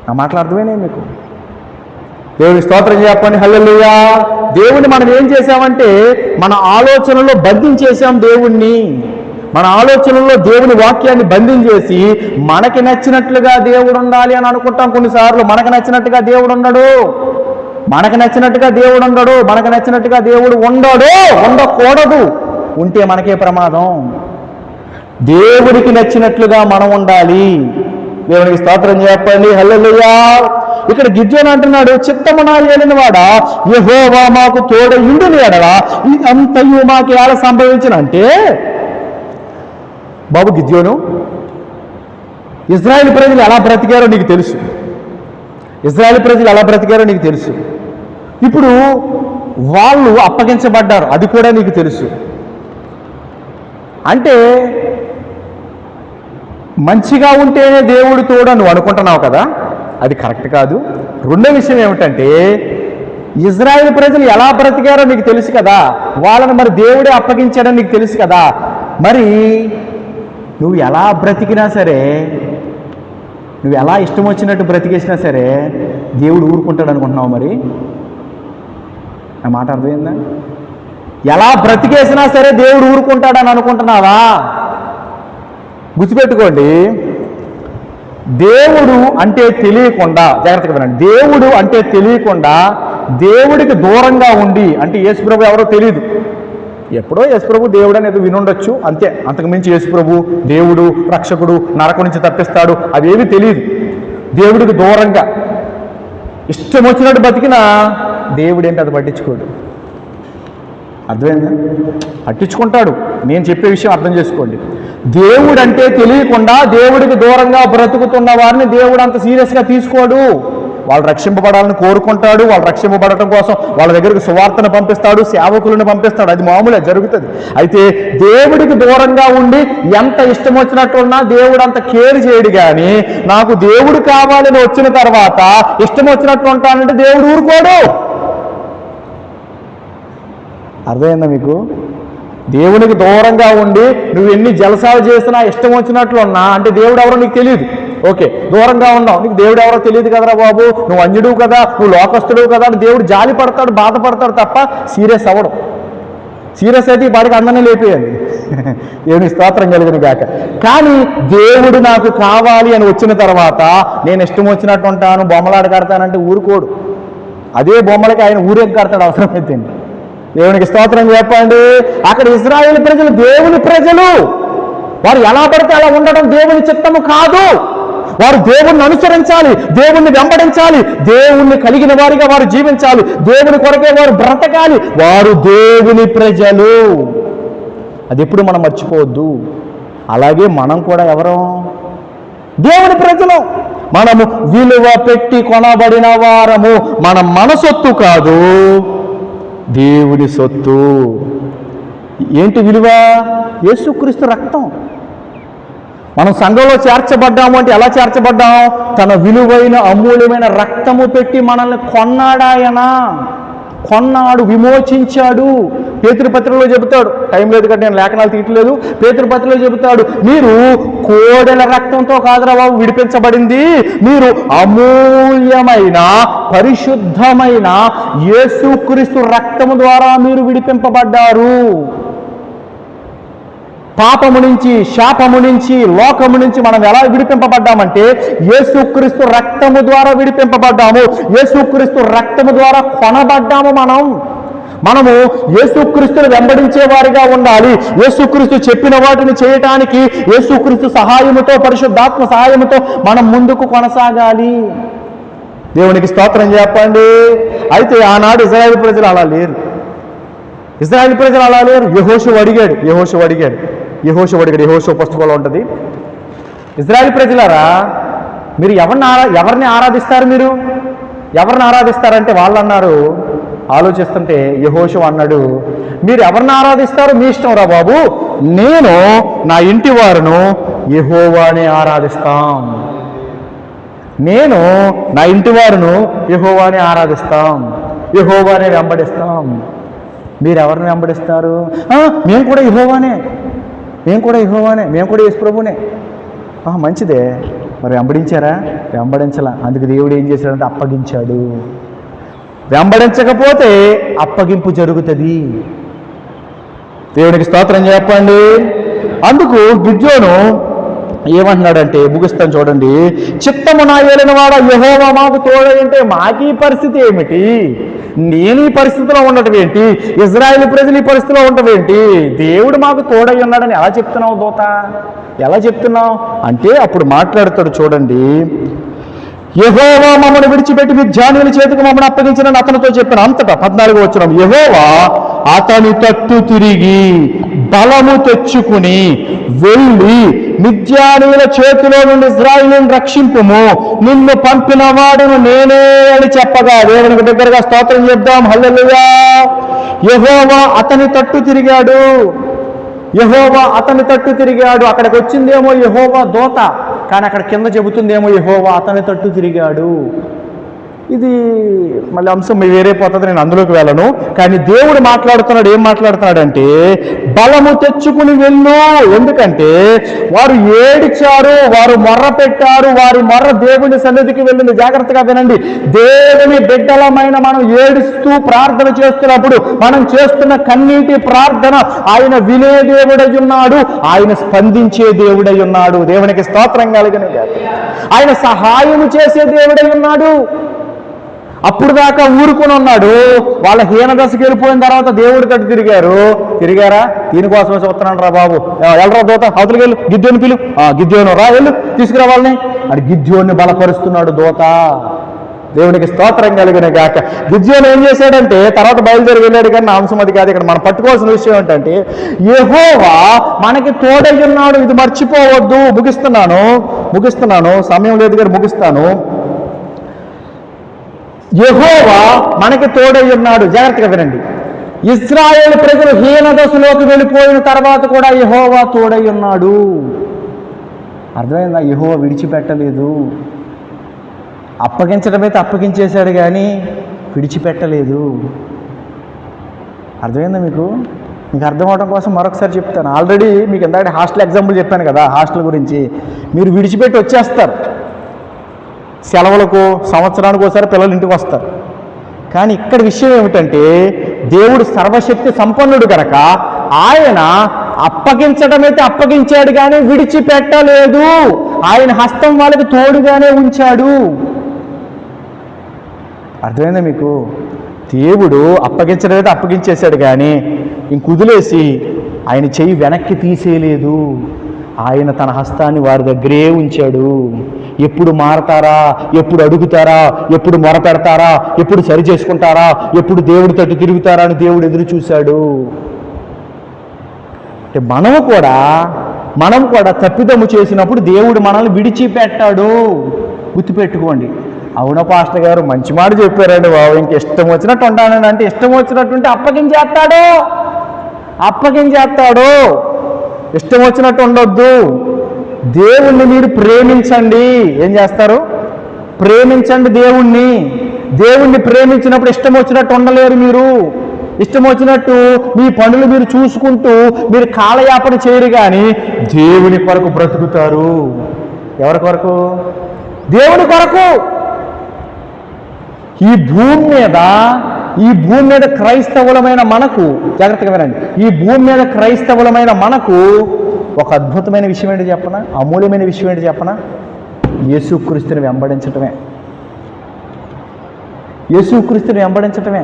నా మాటలు అర్థమైనాయి మీకు? దేవుని స్తోత్రం చెప్పండి, హల్లెలూయా. దేవుణ్ణి మనం ఏం చేశామంటే మన ఆలోచనలో బంధించేశాం దేవుణ్ణి. మన ఆలోచనల్లో దేవుని వాక్యాన్ని బంధించేసి మనకి నచ్చినట్లుగా దేవుడు ఉండాలి అని అనుకుంటాం. కొన్నిసార్లు మనకు నచ్చినట్టుగా దేవుడు ఉండడు, మనకు నచ్చినట్టుగా దేవుడు ఉండడు, మనకు నచ్చినట్టుగా దేవుడు ఉండకూడదు. ఉంటే మనకే ప్రమాదం. దేవుడికి నచ్చినట్లుగా మనం ఉండాలి. దేవునికి స్తోత్రం చెప్పండి, హల్లెలూయా. ఇక్కడ గిద్యోను అంటున్నాడు, చిత్తము నా ఏలిన వాడా యెహోవా మాకు తోడయుండును ఎడల అంతయు మాకు ఎలా సంభవించిన అంటే, బాబు గిద్యోను, ఇజ్రాయేల్ ప్రజలు ఎలా బ్రతికారో నీకు తెలుసు, ఇజ్రాయేల్ ప్రజలు ఎలా బ్రతికారో నీకు తెలుసు. ఇప్పుడు వాళ్ళు అప్పగించబడ్డారు, అది కూడా నీకు తెలుసు. అంటే మంచిగా ఉంటేనే దేవుడు తోడు నువ్వు అనుకుంటున్నావు కదా, అది కరెక్ట్ కాదు. రెండో విషయం ఏమిటంటే, ఇజ్రాయేల్ ప్రజలు ఎలా బ్రతికారో నీకు తెలుసు కదా, వాళ్ళని మరి దేవుడే అప్పగించాడని నీకు తెలుసు కదా, మరి నువ్వు ఎలా బ్రతికినా సరే, నువ్వు ఎలా ఇష్టం వచ్చినట్టు బ్రతికేసినా సరే దేవుడు ఊరుకుంటాడు అనుకుంటున్నావు? మరి నా మాట అర్థమైందా? ఎలా బ్రతికేసినా సరే దేవుడు ఊరుకుంటాడని అనుకుంటున్నావా? గుర్తుపెట్టుకోండి, దేవుడు అంటే తెలియకుండా, జాగ్రత్తగా వినండి, దేవుడు అంటే తెలియకుండా దేవుడికి దూరంగా ఉండి, అంటే యేసుప్రభు ఎవరో తెలియదు, ఎప్పుడో యేసుప్రభు దేవుడు అనేది వినుండొచ్చు అంతే, అంతకుమించి యేసుప్రభు దేవుడు రక్షకుడు నరకం నుంచి తప్పిస్తాడు అవేవి తెలియదు. దేవుడికి దూరంగా ఇష్టం వచ్చినట్టు బతికినా దేవుడు ఏంటి అది పట్టించుకోడు. అర్థమైందా? పట్టించుకుంటాడు. నేను చెప్పే విషయం అర్థం చేసుకోండి. దేవుడు అంటే తెలియకుండా దేవుడికి దూరంగా బ్రతుకుతున్న వారిని దేవుడు అంత సీరియస్గా తీసుకోడు. వాళ్ళు రక్షింపబడాలని కోరుకుంటాడు, వాళ్ళు రక్షింపబడటం కోసం వాళ్ళ దగ్గరికి సువార్తను పంపిస్తాడు, సేవకులను పంపిస్తాడు, అది మామూలే జరుగుతుంది. అయితే దేవుడికి దూరంగా ఉండి ఎంత ఇష్టం వచ్చినట్టున్నా దేవుడు అంత కేర్ చేయడు. కానీ నాకు దేవుడు కావాలని వచ్చిన తర్వాత ఇష్టం వచ్చినట్టు ఉంటానంటే దేవుడు ఊరుకోడు. అర్థమైందా మీకు? దేవునికి దూరంగా ఉండి నువ్వు ఎన్ని జలసాలు చేసినా ఇష్టం వచ్చినట్లు ఉన్నా అంటే దేవుడు ఎవరో నీకు తెలియదు. ఓకే, దూరంగా ఉన్నావు, నీకు దేవుడు ఎవరో తెలియదు కదరా బాబు, నువ్వు అన్యుడు కదా, నువ్వు లోకస్తుడు కదా అని దేవుడు జాలి పడతాడు, బాధపడతాడు తప్ప సీరియస్ అవ్వడం. సీరియస్ అయితే ఈ పాటికి అందరినీ లేపేయాలి. దేవుని స్తోత్రం కలిగిన గాక. కానీ దేవుడు నాకు కావాలి అని వచ్చిన తర్వాత నేను ఇష్టం వచ్చినట్టు ఉంటాను, బొమ్మలాట కడతానంటే ఊరుకోడు. అదే బొమ్మలకి ఆయన ఊరేగి కడతాడు అవసరమైతే. దేవునికి స్తోత్రం చెప్పండి. అక్కడ ఇశ్రాయేలు ప్రజలు దేవుని ప్రజలు, వారు ఎలా పడితే అలా ఉండడం దేవుని చిత్తము కాదు. వారు దేవుణ్ణి అనుసరించాలి, దేవుణ్ణి వెంబడించాలి, దేవుణ్ణి కలిగిన వారిగా వారు జీవించాలి, దేవుని కొరకే వారు బ్రతకాలి. వారు దేవుని ప్రజలు, అది ఎప్పుడు మనం మర్చిపోవద్దు. అలాగే మనం కూడా ఎవరం? దేవుని ప్రజలు. మనము విలువ పెట్టి కొనబడిన వారము. మన సొత్తు కాదు, దేవుని సొత్తు. ఏంటి విలువ? యేసుక్రీస్తు రక్తం. మనం సంఘంలో చేర్చబడ్డాము అంటే ఎలా చేర్చబడ్డాం? తన విలువైన అమూల్యమైన రక్తము పెట్టి మనల్ని కొన్నాడాయన, కొన్నాడు, విమోచించాడు, పేతురు పత్రికలో చెబుతాడు, టైం లేదు కాబట్టి నేను లేఖనాలు తీయట్లేదు, పేతురు పత్రికలో చెబుతాడు, మీరు కోడెల రక్తంతో కాదురా బాబు విడిపించబడింది, మీరు అమూల్యమైన పరిశుద్ధమైన యేసుక్రీస్తు రక్తము ద్వారా మీరు విడిపింపబడ్డారు. పాపము నుంచి, శాపము నుంచి, లోకము నుంచి మనం ఎలా విడిపింపబడ్డామంటే యేసుక్రీస్తు రక్తము ద్వారా విడిపింపబడ్డాము. యేసుక్రీస్తు రక్తము ద్వారా కొనబడ్డాము. మనము యేసుక్రీస్తును వెంబడించే వారిగా ఉండాలి. యేసుక్రీస్తు చెప్పిన వాటిని చేయటానికి యేసుక్రీస్తు సహాయముతో, పరిశుద్ధాత్మ సహాయముతో మనం ముందుకు కొనసాగాలి. దేవునికి స్తోత్రం చెప్పండి. అయితే ఆనాడు ఇశ్రాయేలు ప్రజలు అలా లేరు. ఇశ్రాయేలు ప్రజలు అలా లేరు. యెహోషువ అడిగాడు. యెహోషువ పుస్తకంలో ఉంటుంది. ఇశ్రాయేలు ప్రజలారా, మీరు ఎవరిని ఆరాధిస్తారు? మీరు ఎవరిని ఆరాధిస్తారంటే వాళ్ళు అన్నారు, ఆలోచిస్తుంటే యెహోషువ అన్నాడు, మీరు ఎవరిని ఆరాధిస్తారు? మీ ఇష్టం రా బాబు, నేను నా ఇంటి వారును యెహోవానే ఆరాధిస్తాం. నేను నా ఇంటి వారును యెహోవానే ఆరాధిస్తాం, యెహోవానే వెంబడిస్తాం. మీరు ఎవరిని వెంబడిస్తారు? మేము కూడా యెహోవానే, మేము కూడా యేసు ప్రభునే. మంచిదే, మరి వెంబడించారా? వెంబడించలా. అందుకు దేవుడు ఏం చేశాడంటే అప్పగించాడు. వెంబడించకపోతే అప్పగింపు జరుగుతుంది. దేవునికి స్తోత్రం చెప్పండి. అందుకు గిద్యోను ఏమంటున్నాడంటే, ముగిస్తాను చూడండి, చిత్తము నా ఏలిన వాడ యెహోవా మాకు తోడంటే మాకీ పరిస్థితి ఏమిటి? నేను ఈ పరిస్థితిలో ఉండటం ఏంటి? ఇజ్రాయేలు ప్రజలు ఈ పరిస్థితిలో ఉండటం ఏంటి? దేవుడు మాకు తోడై ఉన్నాడని ఎలా చెప్తున్నావు దూత? ఎలా చెప్తున్నావు అంటే అప్పుడు మాట్లాడతాడు చూడండి. యెహోవా మమ్మల్ని విడిచిపెట్టి మిద్యానీయుల చేతికి మమ్మల్ని అప్పగించిన అతనితో చెప్పిన అంతటా 14వ వచనం, యెహోవా అతని తట్టు తిరిగి బలము తెచ్చుకుని వెళ్ళి మిద్యానీయుల చేతిలో నుండి ఇశ్రాయేలును రక్షింపుము, నిన్ను పంపిన వాడును నేనే అని చెప్పగా, దేవునికి దగ్గరగా స్తోత్రం చెప్దాం. హల్లెలూయా. యెహోవా అతని తట్టు తిరిగాడు. అక్కడికి వచ్చిందేమో యెహోవా దూత, కానీ అక్కడ కింద చెబుతుందేమో యెహోవా అతని తట్టు తిరిగాడు. ఇది మళ్ళీ అంశం వేరే పోతుంది, నేను అందులోకి వెళ్ళను. కానీ దేవుడు మాట్లాడుతున్నాడు. ఏం మాట్లాడుతున్నాడంటే బలము తెచ్చుకుని వెళ్ళు. ఎందుకంటే వారు ఏడిచారు, వారు మొర్ర పెట్టారు, వారి మొర్ర దేవుని సన్నిధికి వెళ్ళింది. జాగ్రత్తగా వినండి. దేవుని బిడ్డలమైన మనం ఏడుస్తూ ప్రార్థన చేస్తున్నప్పుడు మనం చేస్తున్న కన్నీటి ప్రార్థన ఆయన వినే దేవుడై ఉన్నాడు, ఆయన స్పందించే దేవుడై ఉన్నాడు. దేవునికి స్తోత్రం కలిగిన ఆయన సహాయం చేసే దేవుడై ఉన్నాడు. అప్పుడు దాకా ఊరుకుని ఉన్నాడు. వాళ్ళ హీనదశకి వెళ్ళిపోయిన తర్వాత దేవుడి తట్టు తిరిగారా? దీనికోసమే చూస్తున్నాను రా బాబు, వెళ్ళరా దూత, అవతలికి వెళ్ళు, గిద్యోని పిలు, గిద్యోను రా, వెళ్ళు తీసుకురా వాళ్ళని అని గిద్యోన్ని బలపరుస్తున్నాడు దూత. దేవునికి స్తోత్రం కలిగిన గాక. గిద్యోను ఏం చేశాడంటే తర్వాత బయలుదేరి వెళ్ళాడు, కానీ నా అంశం అది కాదు. ఇక్కడ మనం పట్టుకోవాల్సిన విషయం ఏంటంటే యెహోవా మనకి తోడై ఉన్నాడు. ఇది మర్చిపోవద్దు. ముగిస్తున్నాను, సమయం లేదు కానీ ముగిస్తాను. యెహోవా మనకి తోడై ఉన్నాడు. జాగ్రత్తగా వినండి. ఇశ్రాయేలు ప్రజలు హీనదశలోకి వెళ్ళిపోయిన తర్వాత కూడా యెహోవా తోడై ఉన్నాడు. అర్థమైందా? యెహోవా విడిచిపెట్టలేదు. అప్పగించడమైతే అప్పగించేశాడు కానీ విడిచిపెట్టలేదు. అర్థమైందా మీకు? అర్థం అవడం కోసం మరొకసారి చెప్తాను. ఆల్రెడీ మీకు ఇందాక హాస్టల్ ఎగ్జాంపుల్ చెప్పాను కదా, హాస్టల్ గురించి. మీరు విడిచిపెట్టి వచ్చేస్తారు సెలవులకు, సంవత్సరానికి ఒకసారి పిల్లలు ఇంటికి వస్తారు. కానీ ఇక్కడ విషయం ఏమిటంటే దేవుడు సర్వశక్తి సంపన్నుడు కనుక ఆయన అప్పగించడమైతే అప్పగించాడు కానీ విడిచిపెట్టలేదు. ఆయన హస్తం వాళ్ళకి తోడుగానే ఉంచాడు. అర్థమైందా మీకు? దేవుడు అప్పగించడమైతే అప్పగించేశాడు కానీ ఇంకుదిలేసి ఆయన చెయ్యి వెనక్కి తీసేయలేదు. ఆయన తన హస్తాన్ని వారి దగ్గరే ఉంచాడు. ఎప్పుడు మారతారా, ఎప్పుడు అడుగుతారా, ఎప్పుడు మొర పెడతారా, ఎప్పుడు సరి చేసుకుంటారా, ఎప్పుడు దేవుడి తట్టు తిరుగుతారా అని దేవుడు ఎదురు చూశాడు. అంటే మనం కూడా తప్పిదము చేసినప్పుడు దేవుడు మనల్ని విడిచిపెట్టాడు. గుర్తుపెట్టుకోండి. అవునా పాస్టర్ గారు, మంచి మాట చెప్పారండి బాబు. ఇంక ఇష్టం వచ్చినట్టు ఉంటానండి అంటే ఇష్టం వచ్చినట్టుంటే అప్పగించేస్తాడు. ఇష్టం వచ్చినట్టు ఉండొద్దు. దేవుణ్ణి మీరు ప్రేమించండి. ఏం చేస్తారు? ప్రేమించండి దేవుణ్ణి. దేవుణ్ణి ప్రేమించినప్పుడు ఇష్టం వచ్చినట్టు ఉండలేరు మీరు. ఇష్టం వచ్చినట్టు మీ పనులు మీరు చూసుకుంటూ మీరు కాలయాపన చేయరు, కానీ దేవుని కొరకు బ్రతుకుతారు. ఎవరి కొరకు? దేవుని కొరకు. ఈ భూమి మీద క్రైస్తవులమైన మనకు, జాగ్రత్తగా వినండి, ఈ భూమి మీద క్రైస్తవులమైన మనకు ఒక అద్భుతమైన విషయం ఏంటి చెప్పనా? అమూల్యమైన విషయం ఏంటి చెప్పనా? యేసుక్రీస్తుని వెంబడించటమే. యేసుక్రీస్తుని వెంబడించటమే.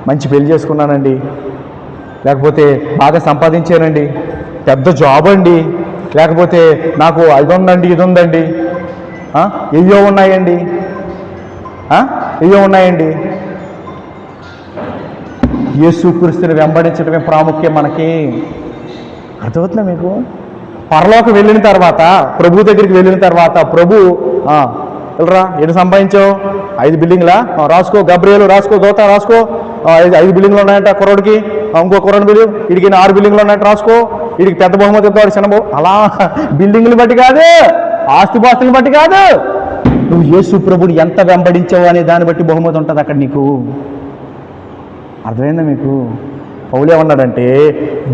మంచి పెళ్లి చేసుకున్నానండి, లేకపోతే బాగా సంపాదించానండి, పెద్ద జాబ్ అండి, లేకపోతే నాకు అది ఉందండి, ఇది ఉందండి, ఏవో ఉన్నాయండి, యేసుక్రీస్తుని వెంబడించడమే ప్రాముఖ్యం మనకి. అర్థమవుతుందా మీకు? పరలోకి వెళ్ళిన తర్వాత, ప్రభు దగ్గరికి వెళ్ళిన తర్వాత, ప్రభు వెళ్ళరా, ఎన్ని సంపాదించావు? 5 బిల్డింగ్లా? రాసుకో, గబ్రియేలు రాసుకో, దోత రాసుకో, 5 బిల్డింగ్లు ఉన్నాయంట కుర్రోడికి, ఇంకో కుర్రోని బిల్లు, వీడికి 6 బిల్డింగ్లు ఉన్నాయంట రాసుకో, వీడికి పెద్ద బహుమతి ఇద్దాడు, చిన్న అలా బిల్డింగ్లు బట్టి కాదు, ఆస్తిపాస్తులను బట్టి కాదు, నువ్వు యేసు ప్రభుని ఎంత వెంబడించావు అనే దాన్ని బట్టి బహుమతి ఉంటుంది అక్కడ నీకు. అర్థమైందా మీకు? పౌలు ఏమన్నాడంటే,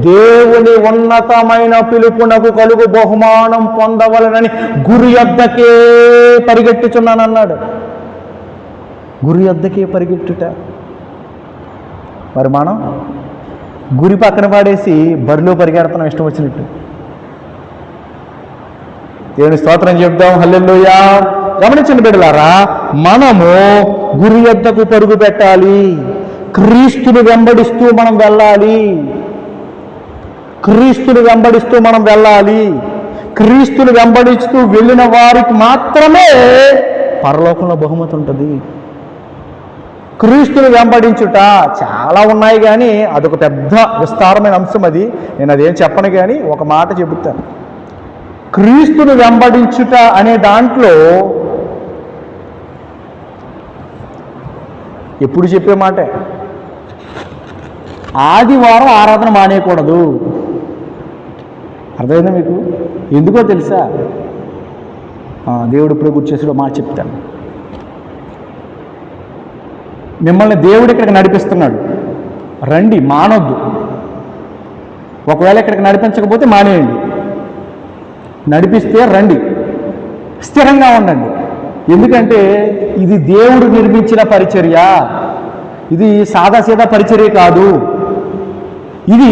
దేవుని ఉన్నతమైన పిలుపునకు కలుగు బహుమానం పొందవలనని గురి యొద్దకే పరిగెట్టుచున్నానన్నాడు. గురి యొద్దకే పరిగెట్టుట. మరి మనం గురి పక్కన పాడేసి బరిలో పరిగెడుతున్నాం ఇష్టం వచ్చినట్టు. దేవుని స్తోత్రం చెప్దాం. హల్లెలూయా. గమనించండి బిడ్డలారా, మనము గురి యొద్దకు పరుగు పెట్టాలి. క్రీస్తుని వెంబడిస్తూ మనం వెళ్ళాలి. క్రీస్తుని వెంబడిస్తూ మనం వెళ్ళాలి. క్రీస్తుని వెంబడిస్తూ వెళ్ళిన వారికి మాత్రమే పరలోకంలో బహుమతి ఉంటుంది. క్రీస్తుని వెంబడించుట చాలా ఉన్నాయి, కానీ అదొక పెద్ద విస్తారమైన అంశం. అది నేను అదేం చెప్పను, కానీ ఒక మాట చెబుతాను. క్రీస్తుని వెంబడించుట అనే దాంట్లో ఎప్పుడు చెప్పే మాటే, ఆదివారం ఆరాధన మానేయకూడదు. అర్థమైందా మీకు? ఎందుకో తెలుసా? దేవుడు ఇప్పుడు గుర్తు చేసాడు మాట చెప్తాను. మిమ్మల్ని దేవుడు ఇక్కడికి నడిపిస్తున్నాడు, రండి, మానొద్దు. ఒకవేళ ఇక్కడికి నడిపించకపోతే మానేయండి, నడిపిస్తే రండి, స్థిరంగా ఉండండి. ఎందుకంటే ఇది దేవుడు నిర్మించిన పరిచర్య, ఇది సాదాసీదా పరిచర్య కాదు. ఇది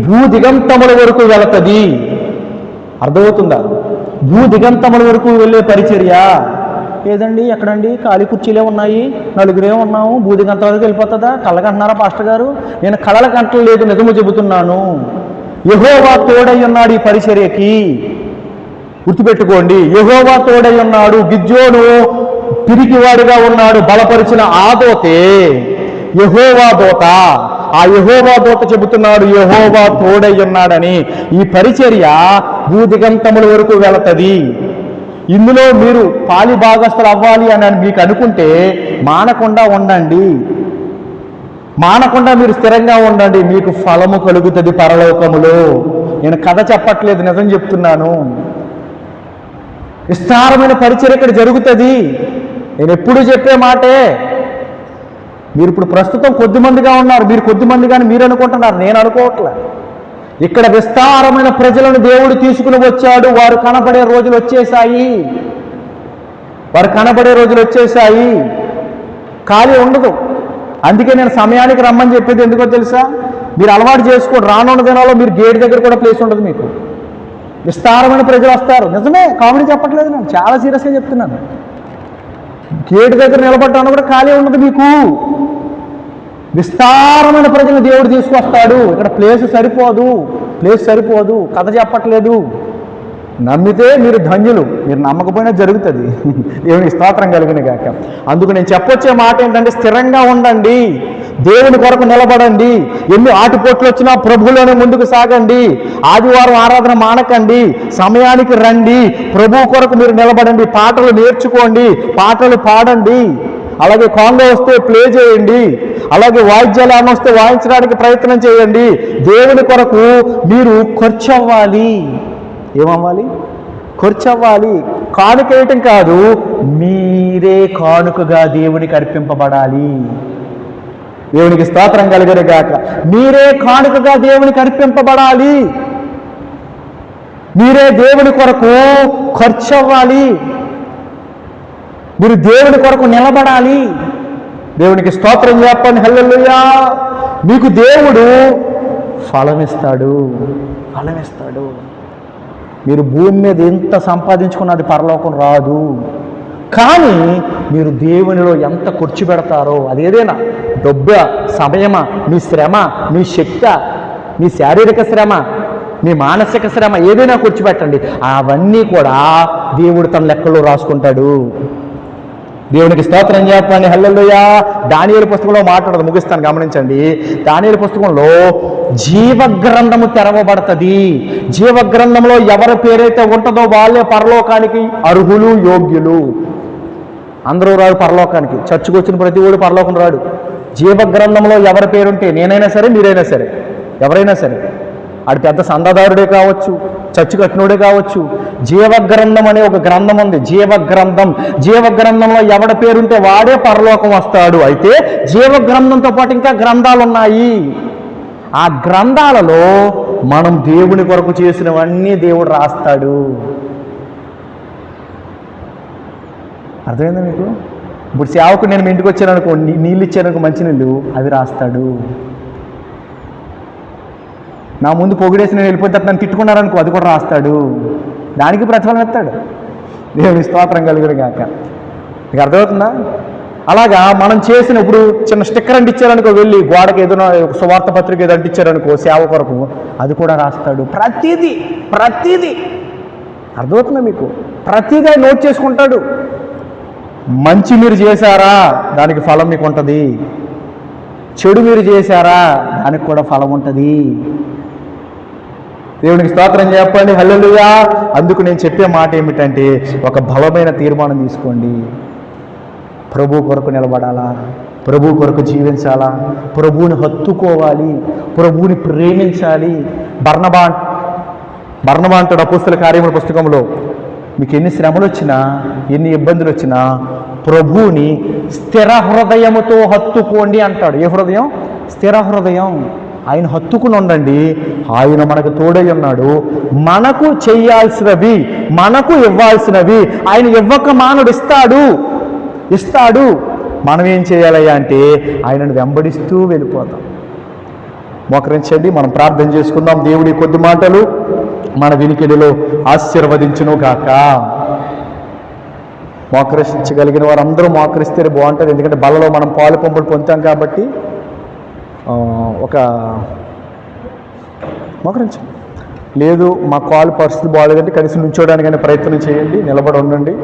భూదిగంతముల వరకు వెళుతుంది. అర్థమవుతుందా? భూదిగంతముల వరకు వెళ్ళే పరిచర్య. ఏదండి, ఎక్కడండి, ఖాళీ కుర్చీలే ఉన్నాయి, నలుగురే ఉన్నాము, భూదిగంతం వరకు వెళ్ళిపోతుందా? కళ్ళకంటున్నారా పాస్టర్ గారు? నేను కళ్ళ కంటలు లేదు, నిజము చెబుతున్నాను. యెహోవా తోడై ఉన్నాడు ఈ పరిచర్యకి. గుర్తుపెట్టుకోండి, యెహోవా తోడై ఉన్నాడు. గిద్యోను పిరికివాడిగా ఉన్నాడు, బలపరిచిన ఆ దోతే యెహోవా దోత. ఆ యెహోవా దోత చెబుతున్నాడు యెహోవా తోడై ఉన్నాడని. ఈ పరిచర్య భూదిగంతముల వరకు వెళుతుంది. ఇందులో మీరు పాలి భాగస్థులు అవ్వాలి అని మీకు అనుకుంటే మానకుండా ఉండండి, మానకుండా మీరు స్థిరంగా ఉండండి, మీకు ఫలము కలుగుతుంది పరలోకములో. నేను కథ చెప్పట్లేదు, నిజం చెప్తున్నాను. విస్తారమైన పరిచర్య ఇక్కడ జరుగుతుంది. నేను ఎప్పుడు చెప్పే మాటే. మీరు ఇప్పుడు ప్రస్తుతం కొద్దిమందిగా ఉన్నారు, మీరు కొద్దిమంది కానీ మీరు అనుకుంటున్నారు, నేను అనుకోవట్లే. ఇక్కడ విస్తారమైన ప్రజలను దేవుడు తీసుకుని వచ్చాడు. వారు కనబడే రోజులు వచ్చేసాయి, వారు కనబడే రోజులు వచ్చేసాయి. ఖాళీ ఉండదు. అందుకే నేను సమయానికి రమ్మని చెప్పేది ఎందుకో తెలుసా? మీరు అలవాటు చేసుకోండి. రానున్న దినాల్లో మీరు గేట్ దగ్గర కూడా ప్లేస్ ఉండదు మీకు. విస్తారమైన ప్రజలు వస్తారు. నిజమే, కామెడీ చెప్పట్లేదు, నేను చాలా సీరియస్గా చెప్తున్నాను. గేటు దగ్గర నిలబడ్డాను కూడా ఖాళీ ఉండదు మీకు. విస్తారమైన ప్రజలు దేవుడు తీసుకొస్తాడు. ఇక్కడ ప్లేస్ సరిపోదు. కథ చెప్పట్లేదు. నమ్మితే మీరు ధన్యులు, మీరు నమ్మకపోయినా జరుగుతుంది. దేవుని స్తోత్రం కలిగిన గాక. అందుకు నేను చెప్పొచ్చే మాట ఏంటంటే, స్థిరంగా ఉండండి, దేవుని కొరకు నిలబడండి. ఎన్ని ఆటుపోట్లు వచ్చినా ప్రభువులోనే ముందుకు సాగండి. ఆదివారం ఆరాధన మానకండి, సమయానికి రండి, ప్రభు కొరకు మీరు నిలబడండి. పాటలు నేర్చుకోండి, పాటలు పాడండి. అలాగే కాంగో వస్తే ప్లే చేయండి, అలాగే వాయిద్యాలు వస్తే వాయించడానికి ప్రయత్నం చేయండి. దేవుని కొరకు మీరు ఖర్చు అవ్వాలి. ఏమవ్వాలి? ఖర్చు అవ్వాలి. కానుకేయటం కాదు, మీరే కానుకగా దేవునికి అర్పింపబడాలి. దేవునికి స్తోత్రం కలుగును గాక. మీరే కానుకగా దేవునికి అర్పింపబడాలి. మీరే దేవుని కొరకు ఖర్చు అవ్వాలి. మీరు దేవుని కొరకు నిలబడాలి. దేవునికి స్తోత్రం చెప్పండి. హల్లెలూయా. మీకు దేవుడు ఫలమిస్తాడు. మీరు భూమి మీద ఎంత సంపాదించుకున్నది పరలోకం రాదు. కానీ మీరు దేవునిలో ఎంత ఖర్చు పెడతారో, అదేదైనా డబ్బా, సమయమా, మీ శ్రమ, మీ శక్తి, మీ శారీరక శ్రమ, మీ మానసిక శ్రమ, ఏదైనా ఖర్చు పెట్టండి. అవన్నీ కూడా దేవుడు తన లెక్కలో రాసుకుంటాడు. దేవునికి స్తోత్రం చెప్పండి. హల్లెలూయా. దానియేలు పుస్తకంలో మాట్లాడదు, ముగిస్తాను గమనించండి. దానియేలు పుస్తకంలో జీవగ్రంథము తెరవబడుతుంది. జీవగ్రంథంలో ఎవరి పేరైతే ఉంటుందో వాళ్ళే పరలోకానికి అర్హులు, యోగ్యులు. అందరూ రాడు పరలోకానికి. చర్చకు వచ్చిన ప్రతి వాడు పరలోకం రాడు. జీవగ్రంథంలో ఎవరి పేరుంటే, నేనైనా సరే, మీరైనా సరే, ఎవరైనా సరే, ఆడు పెద్ద సందాదారుడే కావచ్చు, చర్చు కట్టినోడే కావచ్చు, జీవగ్రంథం అనే ఒక గ్రంథం ఉంది. జీవగ్రంథంలో ఎవడి పేరుంటే వాడే పరలోకం వస్తాడు. అయితే జీవగ్రంథంతో పాటు ఇంకా గ్రంథాలు ఉన్నాయి. ఆ గ్రంథాలలో మనం దేవుని కొరకు చేసినవన్నీ దేవుడు రాస్తాడు. అర్థమైందా మీకు? ఇప్పుడు సేవకు నేను మీ ఇంటికి వచ్చాననుకో, నీళ్ళు ఇచ్చాననుకో, మంచినీళ్ళు, అవి రాస్తాడు. నా ముందు పొగిడేసి నేను వెళ్ళిపోతే నన్ను తిట్టుకున్నారనుకో, అది కూడా రాస్తాడు. దానికి ప్రతిఫలం ఇస్తాడు. దేవుని స్తోత్రం కలుగును గాక. మీకు అర్థమవుతుందా? అలాగా మనం చేసిన, ఇప్పుడు చిన్న స్టిక్కర్ అంటించారనుకో, వెళ్ళి గోడకి ఏదైనా సువార్త పత్రిక ఏదో అంటించారనుకో సేవ కొరకు, అది కూడా రాస్తాడు. ప్రతిదీ అర్థమవుతుందా మీకు? ప్రతిదీ నోట్ చేసుకుంటాడు. మంచి మీరు చేశారా, దానికి ఫలం మీకు ఉంటుంది. చెడు మీరు చేశారా, దానికి కూడా ఫలం ఉంటుంది. దేవునికి స్తోత్రం చెప్పండి. హల్లెలూయా. అందుకు నేను చెప్పే మాట ఏమిటంటే, ఒక బలమైన తీర్మానం తీసుకోండి. ప్రభు కొరకు నిలబడాలా, ప్రభు కొరకు జీవించాలా, ప్రభువుని హత్తుకోవాలి, ప్రభువుని ప్రేమించాలి. బర్నబా అంటాడు అపోస్తల కార్యముల పుస్తకంలో, మీకు ఎన్ని శ్రమలు వచ్చినా, ఎన్ని ఇబ్బందులు వచ్చినా ప్రభువుని స్థిర హృదయముతో హత్తుకోండి అంటాడు. ఏ హృదయం? స్థిర హృదయం. ఆయన హత్తుకుని ఉండండి. ఆయన మనకు తోడై ఉన్నాడు. మనకు చేయాల్సినవి, మనకు ఇవ్వాల్సినవి ఆయన ఇవ్వక మానడు, ఇస్తాడు. మనం ఏం చేయాలయ్యా అంటే ఆయనను వెంబడిస్తూ వెళ్ళిపోతాం. మోకరించండి, మనం ప్రార్థన చేసుకుందాం. దేవుడి కొద్ది మాటలు మన వినికిడిలో ఆశీర్వదించును గాక. మోకరించగలిగిన వారందరూ మోకరిస్తేనే బాగుంటుంది. ఎందుకంటే బలలో మనం పాలు పంపులు పొందుతాం కాబట్టి. మోకరించండి. లేదు మా కాలు పరిస్థితి బాగాలేదంటే కనీసం నుంచోడానికైనా ప్రయత్నం చేయండి. నిలబడి ఉండండి.